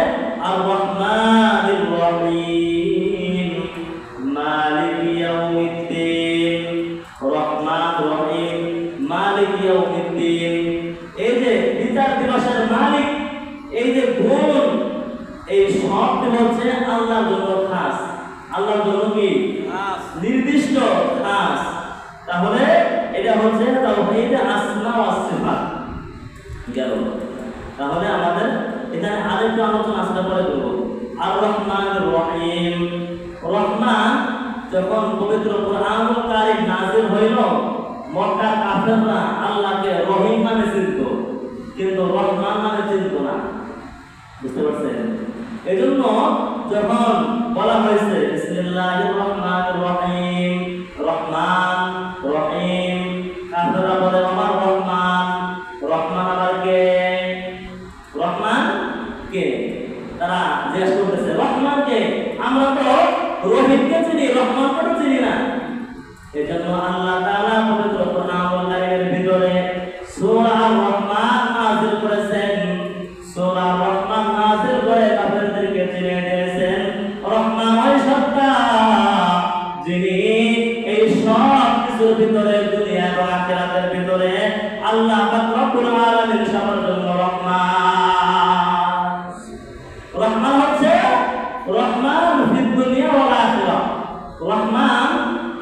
আর রহমানির রহিম মালিক ইয়াউমিদ্দিন, রহমান রহিম মালিক ইয়াউমিদ্দিন, এই যে বিচার দিবসের মালিক, এই যে গুণ, এই সবটি হচ্ছে আল্লাহর জন্য খাস, আল্লাহর জন্য কি নির্দিষ্ট খাস। তাহলে এটা হচ্ছে তাওহীদ আসমা ওয়াস সিফাত গেল। তাহলে আমাদের এখানে আরেকটু আলোচনা আসলে পরে করব। আর রহমানির রহিম, রহমান যখন পবিত্র কুরআনুল কারীম নাযিল হইল, মক্কার কাফেররা আল্লাহকে রহিম নামে চিনত, কিন্তু রহমান নামে চিনত না। বুঝতে পারছেন? এজন্য যখন বলা হয়েছে বিসমিল্লাহির রহমানির রহিম, রহমান রহিম, কাফেররা বলে আমার রহমান, রহমান আবার কে? রহমান কে? তারা জিজ্ঞেস করতেছে রহমান কে? আমরা তো রহিমকে চিনি, রহমানকে তো চিনি না। এজন্য আল্লাহ তাআলা পবিত্র কুরআনুল কারীমের ভিতরে সূরা আর-রহমান নাযিল করেছেন। সূরা আর-রহমান নাযিল করে কাফেরদেরকে চিনিয়ে দিয়েছেন রহমান ওই সত্তা যিনি এই সব কিছুর ভিতরে, দুনিয়া এবং আখিরাতের ভিতরে আল্লাহ পাক রব্বুল আলামিন সবার জন্য রহমান। রহমান হচ্ছে রহমান ফিদ দুনিয়া ওয়াল আখিরাহ। রহমান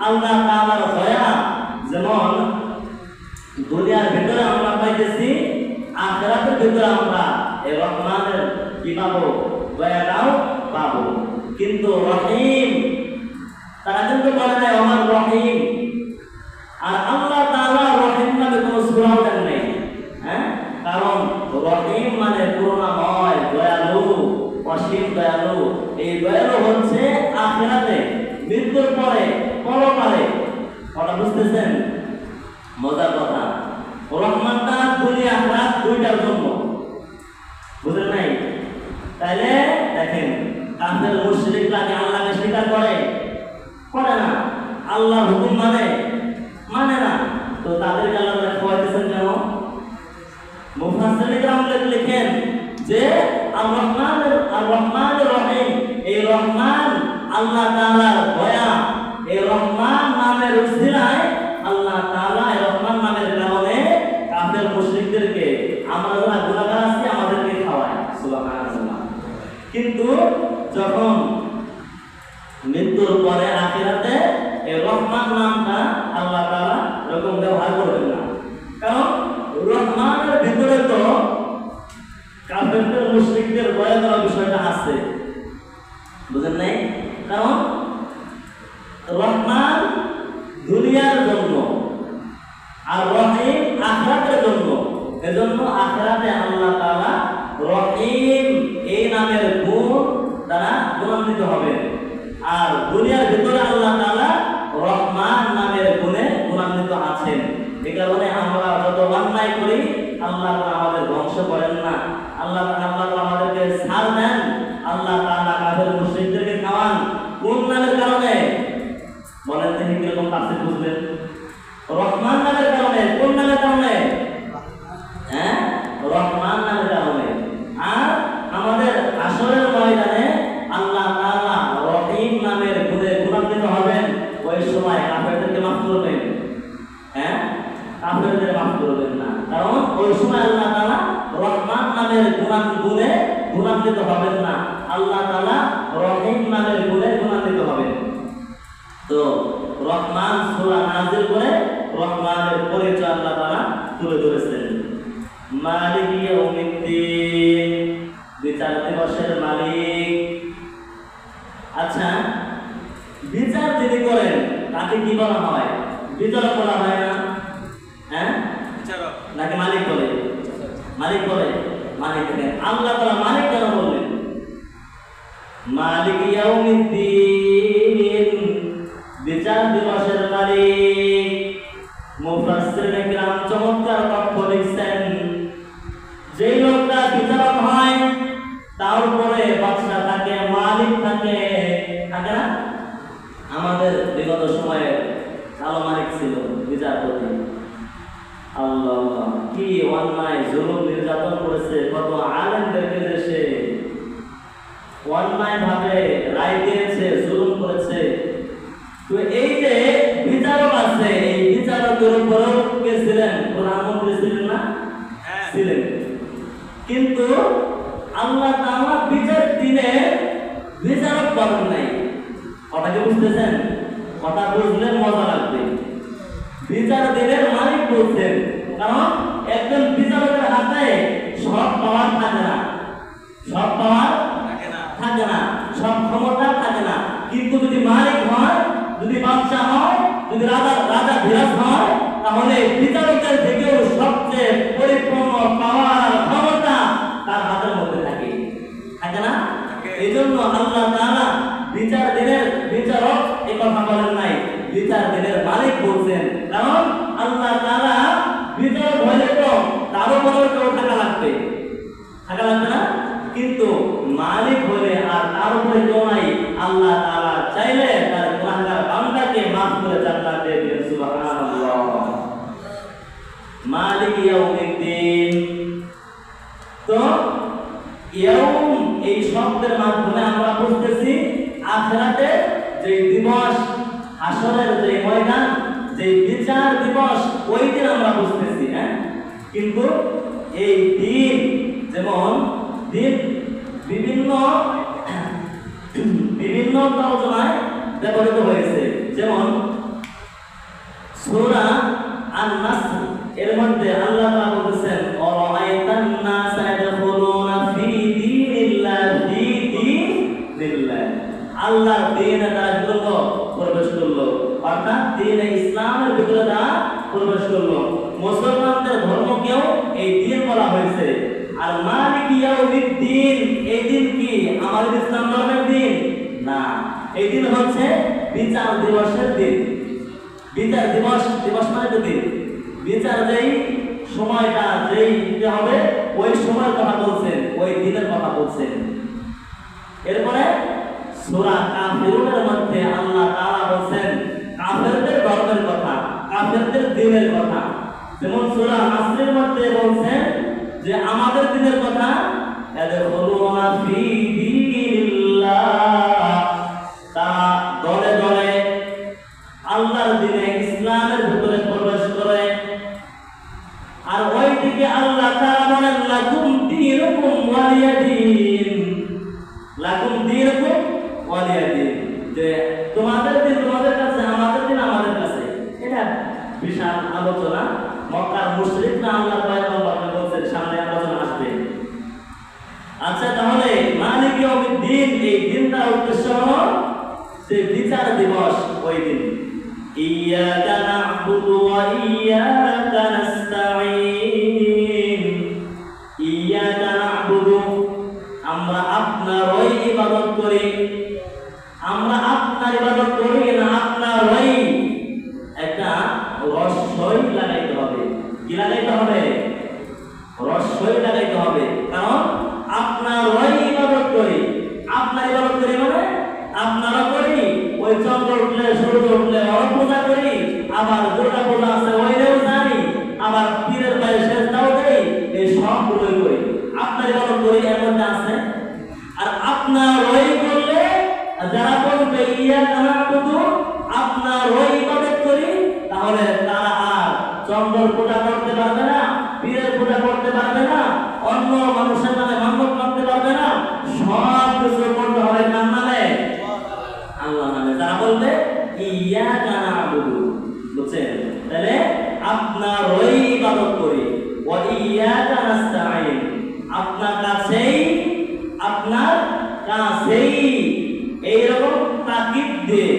আল্লাহ তাআলার দয়া, যেমন দুনিয়ার ভিতরে আমরা পাইতেছি, আখিরাতের ভিতরে আমরা এই রহমানের কি পাবো? দয়াটাও পাবো। কিন্তু রহিম তারা কিন্তু বলে নাই আমার রহিম। আর আল্লাহ তাআলা রহিম নামে কোনো সূরাও দেন নাই, হ্যাঁ? কারণ রহিম মানে করুণাময়, দয়ালু, অসীম দয়ালু। এই দয়ালু হচ্ছে আখিরাতে, মৃত্যুর পরে, পরকালে। কথা বুঝতেছেন? মজার কথা, রহমানটা দুনিয়া আখিরাত দুইটার জন্য। তাইলে দেখেন কাফের মুশরিকরা কি আল্লাহকে স্বীকার করে? করে না। আল্লাহর হুকুম মানে না। তো তাদেরকে আল্লাহ তাআলা খাওয়াইতেছেন কেন? মুফাসসিরিনরা লিখেন যে আর-রহমানুর রহিম, এই রহমান আল্লাহ তাআলার দয়া, এই রহমান নামের উসিলায় আল্লাহ তাআলা এই রহমান নামের কারণে কাফের মুশরিকদেরকে আমরা যারা গুনাহগার আছি আমাদেরকে খাওয়ায়। সুবহানাল্লাহ। কিন্তু যখন মৃত্যুর পরে আখিরাতে এই রহমান নামটা আল্লাহ তাআলা এরকম ব্যবহার করবেন না, কারণ রহমানের ভিতরে তো কাফেরদের মুশরিকদের দয়া করার বিষয়টা আছে, বুঝেন নাই? কারণ রহমান দুনিয়ার জন্য আর রহিম আখিরাতের জন্য। এজন্য আখিরাতে আল্লাহ তাআলা রহিম এই নামের গুণ দ্বারা গুণান্বিত হবে, আর দুনিয়ার ভিতরে আল্লাহ তাআলা রহমান নামের গুণে গুণান্বিত আছেন। এই কারণে আমরা যত অন্যায় করি আল্লাহ তাআলা আমাদের ধ্বংস করেন না, আল্লাহ তাআলা আমাদেরকে ছাড় দেন। আল্লাহ তাআলা কাফের মুশরিকদেরকে খাওয়ান কোন নামের কারণে? বলেন তিনি কিরকম তাফসীর বুঝলেন? রহমান নামের কারণে। কোন নামের কারণে? হ্যাঁ, রহমান নামের কারণে। আর আমাদের আসরের ময়দানে আল্লাহ তাআলা রহিম নামের গুণে গুণান্বিত হবেন। ওই সময় কাফেরদেরকে মাফ করবেন। হ্যাঁ, কাফেরদের মাফ করবেন না, কারণ ওই সময় আল্লাহ তাআলা রহমান নামের গুণে গুণান্বিত হবেন না, আল্লাহ তাআলা রহিম নামের গুণে গুণান্বিত হবেন। তো রহমান সূরা নাজিল করে রহমানের পরিচয় আল্লাহ তাআলা তুলে ধরেছেন। মালিক ইয়াউমিদ্দিন, বিচার দিবসের মালিক। আচ্ছা, বিচার যিনি করেন তাকে কি বলা হয়? বিচারক বলা হয় না? হ্যাঁ, বিচারক নাকি মালিক বলে? মালিক বলে। মালিক দেখেন আল্লাহ তাআলা মালিক কেন বললেন? মালিক ইয়াউমিদ্দিন, বিচার দিবসের মালিক। মুফাসসিরিনে কিরাম চমৎকার তথ্য লিখছেন, যেই লোকটা বিচারক হয় তার উপরে বাদশা থাকে, মালিক থাকে, থাকে না? আমাদের বিগত সময়ে কালো মালিক ছিল বিচারপতি। আল্লাহ, কি অন্যায় জুলুম নির্যাতন করেছে কত আলেমদেরকে দেশে, অন্যায় ভাবে রায় দিয়েছে, জুলুম করেছে। তো এই যে বিচারক আছে, এই বিচারকের উপরেও কে ছিলেন? প্রধানমন্ত্রী ছিলেন না? ছিলেন। কিন্তু আল্লাহ তাআলা বিচার দিনে বিচারক বলেন নাই। কথা কি বুঝতেছেন? কথা বুঝলে মজা লাগবে। বিচার দিনের মালিক বলছেন, কারণ একজন বিচারকের হাতে সব পাওয়ার থাকে না, সব পাওয়ার থাকে না, সব ক্ষমতা থাকে না। কিন্তু যদি মালিক হয়, যদি বাদশা হয়, যদি রাজা বিরাজ হয়, তাহলে বিচারকের থেকেও সবচেয়ে পরিপূর্ণ পাওয়ার ক্ষমতা তার হাতের মধ্যে থাকে, থাকে না? এই জন্য আল্লাহ তাআলা বিচার দিনের বিচারক এই কথা বলেন নাই, বিচার দিনের মালিক বলছেন। কারণ আল্লাহ তাআলা বিচারক হলে তো তার উপরেও কেউ থাকা লাগবে, থাকা লাগবে না? কিন্তু মালিক হলে আর তার উপরে কেউ নাই। আল্লাহ তাআলা চাইলে তার গুনাহগার বান্দাকে মাফ করে জান্নাত দিয়ে দিবেন। সুবহানাল্লাহ। মালিক ইয়াউমিদ্দিন। তো ইয়াউম এই শব্দের মাধ্যমে আমরা বুঝতেছি আখিরাতে যে দিবস, হাসরের যে ময়দান, যে বিচার দিবস, ওই দিন আমরা বুঝতেছি। হ্যাঁ, কিন্তু এই দিন, যেমন দিন বিভিন্ন বিভিন্ন তরজমায় ব্যবহৃত হয়েছে। যেমন সূরা আন-নাসর এর মধ্যে আল্লাহ তাআলা বলেছেন, আরাআইতান নাসা ইয়াদখুলুনা ফি দীনিল্লাহি দীনিল্লাহ, আল্লাহর দ্বীনে তারা প্রবেশ করলো, অর্থাৎ দ্বীনে ইসলামের ভিতরে তারা প্রবেশ করলো। মুসলমানদের ধর্মকেও এই দিন বলা হয়েছে। আর মালিক ইয়াউমিদ্দিন, এই দিন কি আমাদের ইসলাম ধর্মের দিন? না, এই দিন হচ্ছে বিচার দিবসের দিন। বিচার দিবস, দিবস মানে তো দিন। বিচার যেই সময়টা যেই দিতে হবে ওই সময়ের কথা বলছেন, ওই দিনের কথা বলছেন। এরপরে সূরা কাফিরুনের মধ্যে আল্লাহ তাআলা বলেন কাফেরদের ধর্মের কথা, কাফেরদের দ্বীনের কথা। যেমন সূরা নাসরের মধ্যে বলেন যে আমাদের দ্বীনের কথা, ইয়াদখুলুনা ফি দীনিল্লাহ, তারা দলে দলে আল্লাহর দ্বীনে ইসলামের ভিতরে প্রবেশ করে। আর ওইদিকে আল্লাহ তাআলা বলেন লাকুম দীনুকুম ওয়ালিয়া দীন, লাকুম দীনুকুম ওয়ালিয়া দীন, যে তোমাদের দিন তোমাদের কাছে, আমাদের দিন আমাদের কাছে। এটা বিশাল আলোচনা। মক্কার মুশরিকরা আল্লাহর পয়গম্বরকে বলছেন, সামনে আলোচনা আসবে। আচ্ছা, তাহলে মালিক ইয়াউমিদ্দিন, এই দিনটার উদ্দেশ্য হলো যে বিচার দিবস। ওই দিন ইয়াকা না'বুদু ওয়া ইয়াকা নাস্তাঈন, ইয়াকা না'বুদু, আমরা আপনারই ইবাদত করি, আমরা আপনার ইবাদত করি না, আপনারই। একটা রস্যই লাগাইতে হবে। কি লাগাইতে হবে? রস্যই লাগাইতে হবে। কারণ আপনারই ইবাদত করি, আপনার ইবাদত করি মানে আপনারা করি। ওই চন্দ্র উঠলে সূর্য উঠলে ওর পূজা করি, আবার দুর্গা পূজা আছে ওইটাও জানি, আবার পীরের পায়ে সেজদাও দেই, এই সবগুলোই করি। আপনার ইবাদত করি এর মধ্যে আছে। আর আপনারই করলে যারা বলবে ইয়াকা না'বুদু, আপনারই ইবাদত করি, তাহলে তারা আর চন্দ্রের পূজা করতে পারবে না, পীরের পূজা করতে পারবে না, অন্য মানুষের নামে মান্যত করতে পারবে না। সব কিছু করতে হবে কার নামে? আল্লাহ নামে। যারা বলবে ইয়াকা না'বুদু, বুঝছেন? তাহলে আপনারই ইবাদত করি, ওয়া ইয়াকা নাস্তাঈন, আপনার কাছেই, আপনার কাছেই, এইরকম তাকিদ দিয়ে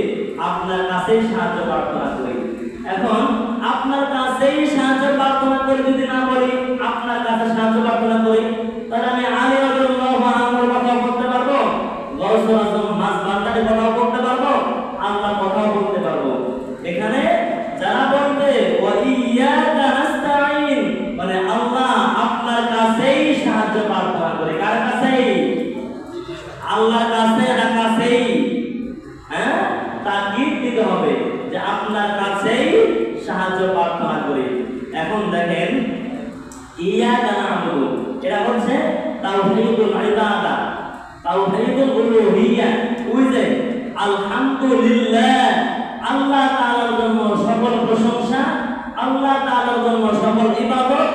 আপনার কাছেই সাহায্য প্রার্থনা করি। এখন আপনার কাছেই সাহায্য প্রার্থনা করি যদি না বলি, আপনার কাছে সাহায্য প্রার্থনা করি, তাহলে আমি আলী রাদিয়াল্লাহু আনহুর কথা বলতে পারবো, গাউসুল আজম মাসবান্দারের কথাও বলতে পারবো, আল্লাহর কথাও বলতে পারবো। এখানে যারা বলবে ওয়া ইয়াকা নাস্তাঈন, মানে আল্লাহ আপনার কাছেই সাহায্য প্রার্থনা করি। কার কাছেই? আল্লাহর কাছে, না কাছেই? হ্যাঁ, তাকিদ দিতে হবে যে আপনার কাছেই সাহায্য প্রার্থনা করি। এখন দেখেন ইয়াকা না'বুদু, এটা হচ্ছে তাওহীদুল ইবাদা, তাওহীদুল উলুহিয়্যা। ওই যে আলহামদুলিল্লাহ, আল্লাহ তাআলার জন্য সকল প্রশংসা, আল্লাহ তাআলার জন্য সকল ইবাদত,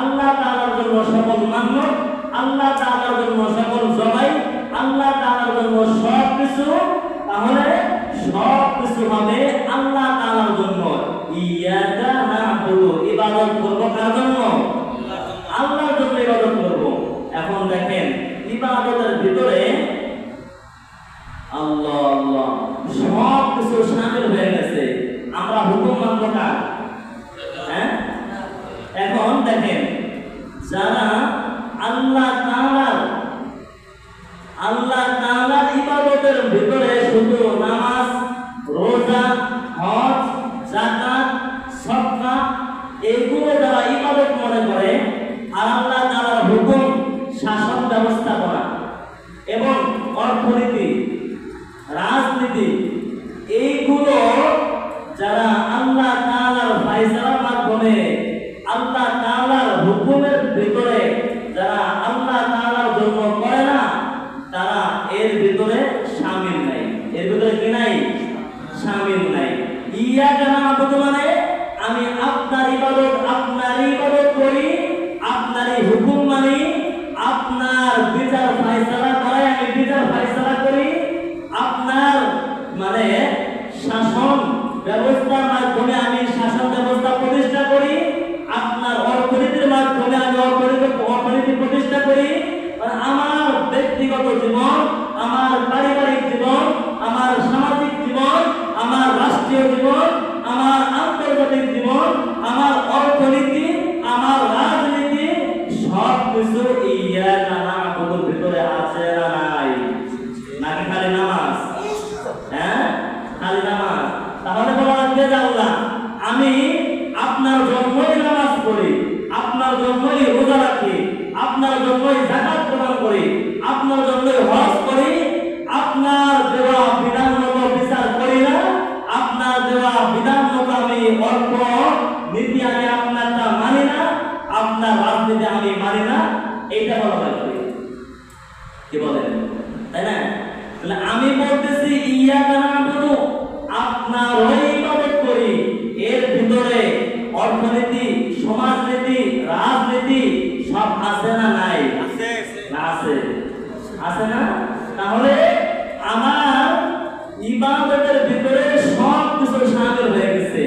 আল্লাহ তাআলার জন্য সকল মান্যত, আল্লাহ তাআলার জন্য সকল জবাই, আল্লাহ তাআলার জন্য সব কিছু। তাহলে সব কিছু হবে আল্লাহ তাআলার জন্য। ইয়াকা না'বুদু, ইবাদত করব কার জন্য? আল্লাহর জন্য ইবাদত করব। এখন দেখেন ইবাদতের ভিতরে আল্লাহ আল্লাহ সব কিছু শামিল হয়ে গেছে। আমরা হুকুম মানব কার? হ্যাঁ, এখন দেখেন যারা আল্লাহ তাআলার ইবাদতের ভিতরে শুধু নামাজ, রোজা, হজ, যাকাত, সদকা এগুলো যারা ইবাদত মনে করে, আর আল্লাহ তাআলার হুকুম, শাসন ব্যবস্থাপনা এবং অর্থনীতি, রাজনীতি, এইগুলো যারা আল্লাহ তাআলার ফয়সালার মাধ্যমে, আল্লাহ তাআলার হুকুমের ভিতরে যারা আল্লাহ তাআলার জন্য করে না, তারা এর ভিতরে শামিল নাই। এর ভিতরে কি নাই? শামিল নাই। ইয়াকা না'বুদু মানে আমি আপনার ইবাদত, আপনারই ইবাদত করি, আপনারই হুকুম মানি, আপনার বিচার ফয়সালা করে আমি বিচার ফয়সালা করি, আপনার মানে শাসন ব্যবস্থার মাধ্যমে আমি শাসন ব্যবস্থা প্রতিষ্ঠা করি, আপনার অর্থনীতির মাধ্যমে আমি অর্থনীতি প্রতিষ্ঠা করি। আমার ব্যক্তিগত জীবন, আমার পারিবারিক জীবন, আমার সামাজিক জীবন, আমার রাষ্ট্রীয় জীবন, আমার আন্তর্জাতিক জীবন, আমার অর্থনীতি, আমার রাজনীতি, সব কিছু ইয়াকা না'বুদুর ভিতরে আছে না নাই? নাকি খালি নামাজ? হ্যাঁ, খালি নামাজ। তাহলে বলা লাগবে যে আল্লাহ আমি আপনার জন্যই নামাজ পড়ি, আপনার জন্যই রোজা রাখি, আপনার জন্যই যাকাত প্রদান করি, আপনার জন্যই হজ করি, ইয়াকা না'বুদু, আপনারই ইবাদত করি, এর ভিতরে অর্থনীতি, সমাজনীতি, রাজনীতি সব আছে না নাই? আছে না আছে, আছে না? তাহলে আমার ইবাদতের ভিতরে সব কিছু শামিল হয়ে গেছে।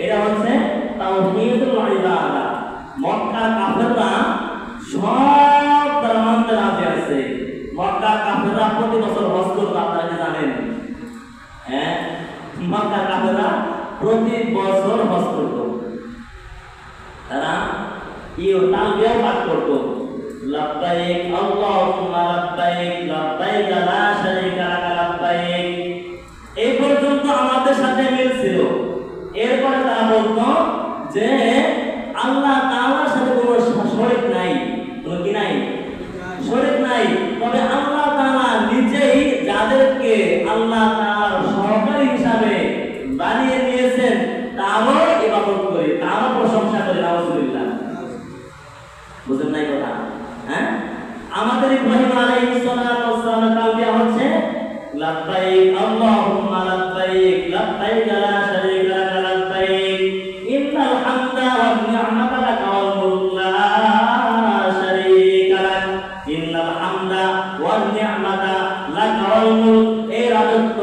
এটা হচ্ছে তাওহীদুল ইবাদা। মক্কার কাফেররা সব তারা মানতে রাজি আছে। মক্কার কাফেররা প্রতি বছর হজ করতো, আপনারা কি জানেন? হ্যাঁ, মক্কার কাফেররা প্রতি বছর হজ করতো। তারা তালবিয়াও পাঠ করতো, লাব্বাইক আল্লাহুম্মা লাব্বাইক, লাব্বাইক লা শারীকা লাক লাব্বাইক। এই পর্যন্ত আমাদের সাথে মিল ছিল। এরপরে তারা বলতো যে আল্লাহ তাআলার সাথে কোনো শরীক নাই, কোনো কি নাই? শরীক নাই। তবে আল্লাহ তাআলা নিজেই যাদেরকে আল্লাহ তাআলার সহকারী হিসাবে বানিয়ে নিয়েছেন তারও ইবাদত করি, তারও প্রশংসা করি। নাউজুবিল্লাহ। বুঝেন নাই কথা? হ্যাঁ, আমাদের ইব্রাহিম আলাইহিস সালাতু ওয়াস সালাম তালবিয়া হচ্ছে লাব্বাইক আল্লাহুম্মা লাব্বাইক, লাব্বাইক লা শারীকা লাক লাব্বাইক, ইন্নাল হামদা ওয়ান নি'মাতা লাক ওয়াল মুলক লা শারীকা লাক, ইন্নাল হামদা ওয়ান নি'মাতা লাক ওয়াল মুলক। এই রাজত্ব,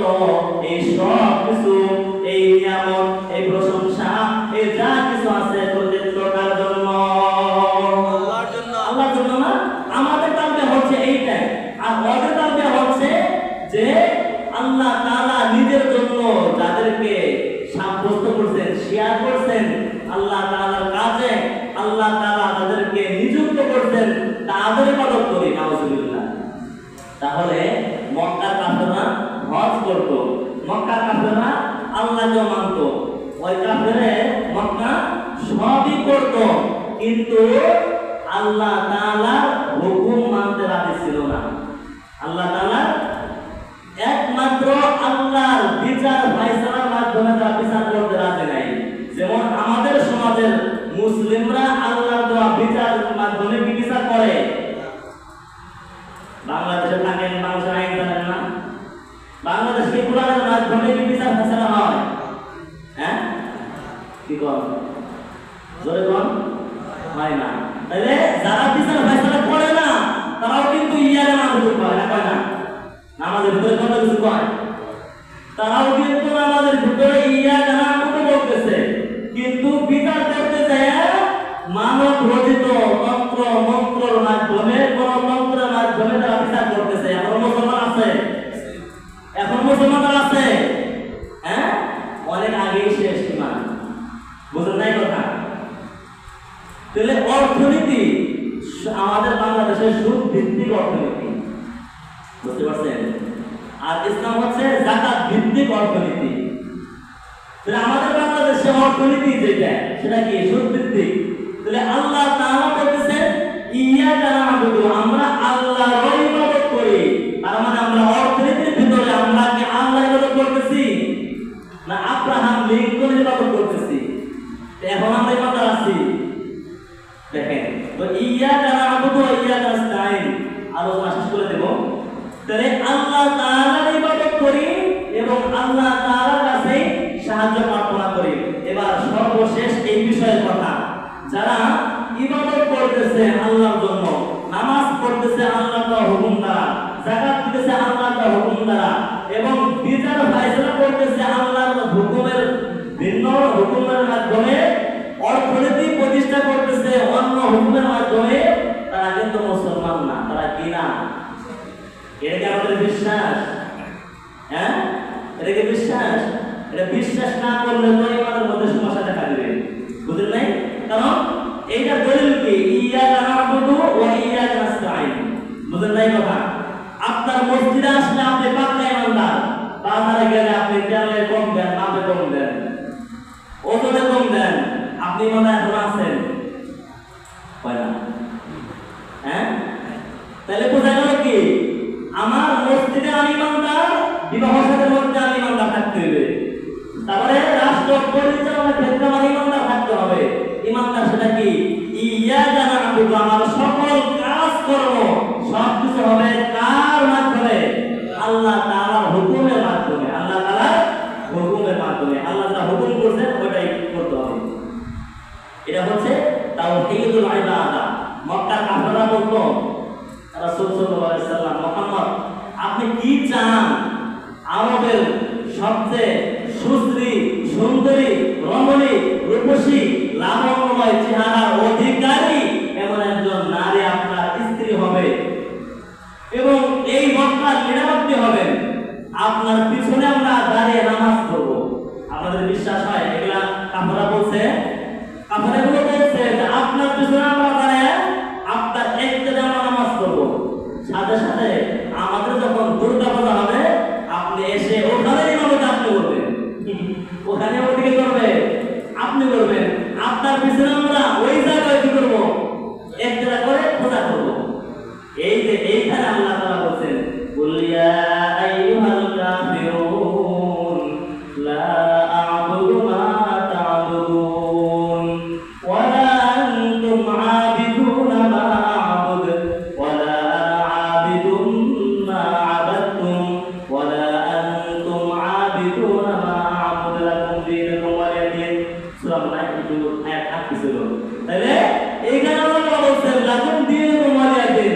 এই সব কিছু, এই নিয়ামত, এই প্রশংসা, এই যা কিছু আছে প্রত্যেকটা জন্য আল্লাহর জন্য। আল্লাহর জন্য না? আমাদের তালবিয়া হচ্ছে এইটাই। আর ওদের তালবিয়া হচ্ছে যে আল্লাহ তাআলা নিজের জন্য যাদেরকে সাব্যস্ত করছেন, শেয়ার করছেন আল্লাহ তাআলার কাজে, আল্লাহ তাআলা তাদেরকে নিযুক্ত করছেন, তাদের ইবাদত করি। নাউজুবিল্লাহ। তাহলে মক্কার কাফেররা হজ করত, মক্কার কাফেররা আল্লাহকে মানত, ওই কাফেরে মক্কা সবই করত, কিন্তু আল্লাহ তাআলার হুকুম মানতে রাজি ছিল না। আল্লাহ তাআলা একমাত্র আল্লাহর বিচার ফায়সালার মাধ্যমে তারা বিচার করতে রাজি নাই। যেমন আমাদের সমাজের মুসলিমরা আল্লাহর দেওয়া বিচারের মাধ্যমে কি বিচার করে? বাংলাদেশে থাকেন, বাংলাদেশের আইন জানেন না? বাংলাদেশে কোরআনের মাধ্যমে কি বিচার ফায়সালা হয়? হ্যাঁ, কি কর জোরে কোন হয় না। তাহলে যারা বিচার ফায়সালা করে না তারাও কিন্তু ইয়ারে নামাজ পড়ে না, কয় না? নামাজের ভিতরে কত কিছু কয়, তারাও কিন্তু নামাজের ভিতরে ইয়া নামাজ বলতেছে, কিন্তু বিচার করতে যায় মানব রচিত তন্ত্র মন্ত্রের মাধ্যমে, গণতন্ত্রের মাধ্যমে তারা বিচার করতেছে। এখন মুসলমান আছে? এখন মুসলমান আছে? হ্যাঁ, অনেক আগেই শেষ ইমান। বুঝলেন নাই কথা? তাহলে অর্থনীতি আমাদের বাংলাদেশের সুদ ভিত্তিক অর্থনীতি, বুঝতে পারছেন? আর ইসলাম হচ্ছে যাকাত ভিত্তিক অর্থনীতি। তাহলে আমাদের বাংলাদেশে অর্থনীতি যেটা, সেটা কি? সুদ ভিত্তিক। তাহলে আল্লাহ তাআলা বলতেছেন ইয়াকা না'বুদু, আমরা আল্লাহর ইবাদত করি। তার মানে আমরা অর্থনীতির ভিতরে আমরা কি আল্লাহর ইবাদত করতেছি না আব্রাহাম লিঙ্কনের ইবাদত করতেছি? এখন আমরা ইবাদত আছি। দেখেন তো ইয়াকা না'বুদু ওয়া ইয়াকা নাস্তাঈন আলোচনা শেষ করে দেব। তাহলে আল্লাহ তাআলার ইবাদত করি এবং আল্লাহ তাআলার কাছে সাহায্য প্রার্থনা করি। এবার সর্বশেষ এই বিষয়ের কথা, যারা ইবাদত করতেছে আল্লাহর জন্য, নামাজ পড়তেছে আল্লাহর হুকুম দ্বারা, যাকাত দিতেছে আল্লাহর হুকুম দ্বারা, এবং বিচার ফায়সালা করতেছে আল্লাহর হুকুমের ভিন্ন হুকুমের মাধ্যমে, অর্থনীতি প্রতিষ্ঠা করতেছে অন্য হুকুমের মাধ্যমে, তারা কিন্তু মুসলমান না। তারা কি না? এটা কি আমাদের বিশ্বাস? হ্যাঁ, এটা কি বিশ্বাস? এটা বিশ্বাস না করলে তো ইমানের মধ্যে সমস্যা দেখা দিবে। বুঝলেন নাই? কারণ এইটা দলিল কি? ইয়াকা না'বুদু ওয়া ইয়াকা নাস্তাঈন। বুঝলেন নাই কথা? আপনার মসজিদে আসলে আপনি পাক্কা ইমানদার, বাজারে গেলে আপনি তেলে কম দেন, মাপে কম দেন, ওজনে কম দেন, আপনি ইমানদার এখন আছেন? হয় না? হ্যাঁ, তাহলে বোঝা গেল কি? আমার মসজিদে আমি ইমানদার, বিবাহ সাথের মধ্যে আমি ইমানদার থাকতে হবে। তারপরে রাষ্ট্র পরিচালনার ক্ষেত্রে আমার ইমানদার থাকতে হবে। ইমানদার সেটা কি? ইয়াকা না'বুদু, আমার সকল কাজ কর্ম সব কিছু হবে কার মাধ্যমে? আল্লাহ তাআলার হুকুমের মাধ্যমে। এটা হচ্ছে তাওহীদুল ইবাদা। মক্কার কাফেররা বলতো রাসূল সাল্লাল্লাহু আলাইহি সাল্লাম, মুহাম্মদ আপনি কি চান? আরবের সবচেয়ে সুশ্রী, সুন্দরী, রমণী, রূপসী, লাবণ্যময় চেহারার অধিকারী এমন একজন নারী আপনার স্ত্রী হবে এবং এই মক্কার নিরাপত্তি হবেন, আপনার পিছনে আমরা দাঁড়িয়ে নামাজ পড়বো। আপনাদের বিশ্বাস হয় এগুলা কাফেররা বলছে? কাফেররা এগুলো বলছে যে আপনার পিছনে আমরা দাঁড়িয়ে আপনার একটাতে আমরা নামাজ পড়বো। সাথে সাথে আমাদের যখন দুর্গা পূজা হবে আপনি এসে ওখানে ইমামতি আপনি করবেন, ওখানে ওদিকে করবে আপনি করবেন, আপনার পিছনে আমরা ওই জায়গায় কি করবো? একটা করে পূজা করবো। এই যে এইখানে আল্লাহ তাআলা বলেন, কুল ইয়া আইয়ুহাল কাফিরুন লা আ'বুদু মা তা'বুদুন ওয়া লা আনতুম আবিদুনা মা আ'বুদু ওয়া লা আনা আবিদুম মা আবাদতুম ওয়া লা আনতুম আবিদুনা মা আ'বুদু লাকুম দীনুকুম ওয়ালিয়া দীন। সূরা আয়াত 8 ছিল। তাহলে এইখানে আল্লাহ বলেন লাকুম দীনুকুম ওয়ালিয়া দীন,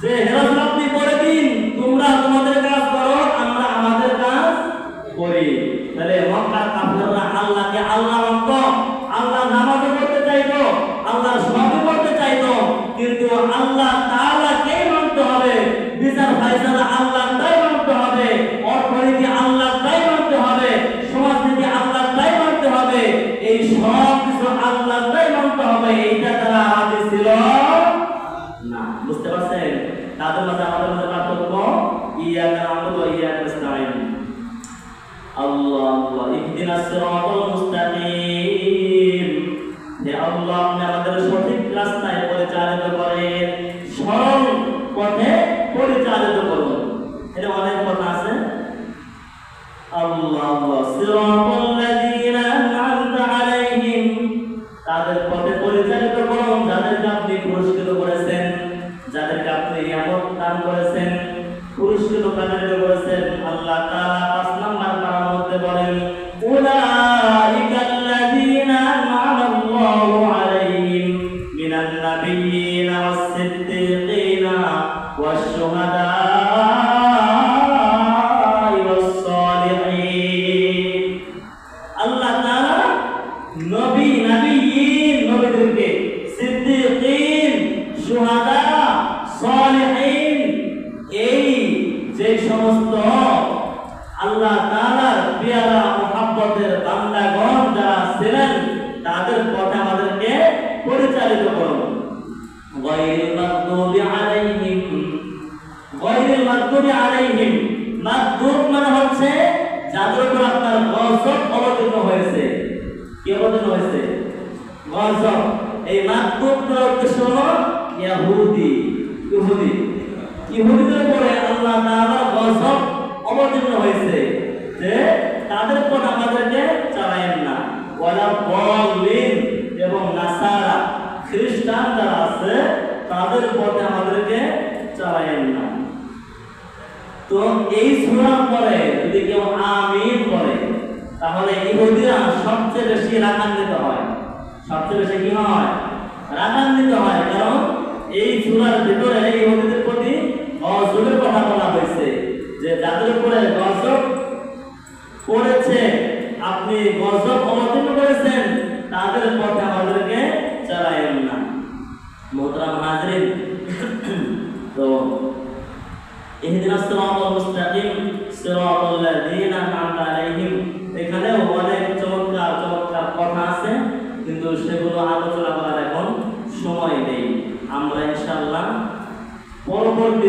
যে হেরাসুল আপনি করে দিন, তোমরা তোমাদের কাজ করো, আমরা আমাদের কাজ করি। তাহলে মক্কার কাফেররা আল্লাহকে আল্লাহ মানত, আল্লাহ নামাজ পড়তে চাইতো, আল্লাহ সবই করতে চাইতো, কিন্তু আল্লাহ তাআলাকেই মানতে হবে, বিচার ফায়সালা আল্লাহটাই মানতে হবে, অর্থনীতি আল্লাহটাই মানতে হবে, সমাজনীতি আল্লাহটাই মানতে হবে, এই সব কিছু আল্লাহটাই মানতে হবে। এইটা তারা রাজি ছিল না। বুঝতে পারছেন? তাদের মাঝে আমাদের মধ্যে পার্থক্য, ইয়াকা না'বুদু ওয়া ইয়াকা নাস্তাঈন। আল্লাহ ইহদিনাস সিরাতাল মুস্তাকিম। হে আল্লাহ, আপনি আমাদের সঠিক রাস্তায় পরিচালিত করেন, সরল পথে পরিচালিত করুন। এটা অনেক কথা আছে। আল্লাহ সিরাতাল লাযীনা আন'আমতা আলাইহিম, তাদের পথে পরিচালিত করুন যাদেরকে আপনি পুরস্কৃত করেছেন, যাদেরকে আপনি নিয়ামত দান করেছেন, পুরস্কৃত করেছেন। আল্লাহ তাআলা 5 নাম্বার পারার মধ্যে বলেন, উলাইকাল্লাযীনা আন'আমা আল্লাহু আলাইহিম মিনান নাবিয়্যিনা ওয়াস-সিদ্দীকিনা ওয়াশ-শুহাদা'i ওয়াস-সালিহিন। আল্লাহ তাআলা নবীদেরকে, সিদ্দীকিন, শুহাদা, সালিহিন, এই যে সমস্ত আল্লাহ তাআলার পেয়ারা মুহাব্বতের বান্দাগণ যারা ছিলেন, তাদের পথে আমাদেরকে পরিচালিত করুন। গায়রিল মাগদুবি আলাইহিম, মাগদুব মানে হচ্ছে যাদের উপর আপনার গজব অবতীর্ণ হয়েছে। কি অবতীর্ণ হয়েছে? গজব। এই মাগদুবের উদ্দেশ্য হলো ইহুদিদের উপরে আল্লাহ তাআলার গজব অবতীর্ণ হয়েছে, যে তাদের পথ আমাদেরকে চালায়েন না। ওয়ালা বলিন, এবং নাসারা খ্রিস্টান যারা আছে তাদের পথে আমাদেরকে চালায়েন না। তো এই সূরা পরে যদি কেউ আমিন বলে, তাহলে ইহুদিরা সবচেয়ে বেশি রাগান্বিত হয়। সবচেয়ে বেশি কি হয়? রাগান্বিত হয়। কারণ এই সূরার ভিতরে ইহুদিদের প্রতি গজবের কথা বলা হয়েছে, যে যাদের উপরে গজব পড়েছে, আপনি গজব অবতীর্ণ করেছেন, তাদের পথে আমাদেরকে চালায়েন না। মুহতারাম হাজরিন, তো ইহদিনাস সিরাতাল মুস্তাকিম সিরাতাল লাযীনা আন'আমতা আলাইহিম, এখানেও অনেক চমৎকার কথা আছে, কিন্তু সেগুলো আলোচনা করার এখন সময় নেই। আমরা ইনশাআল্লাহ পরবর্তী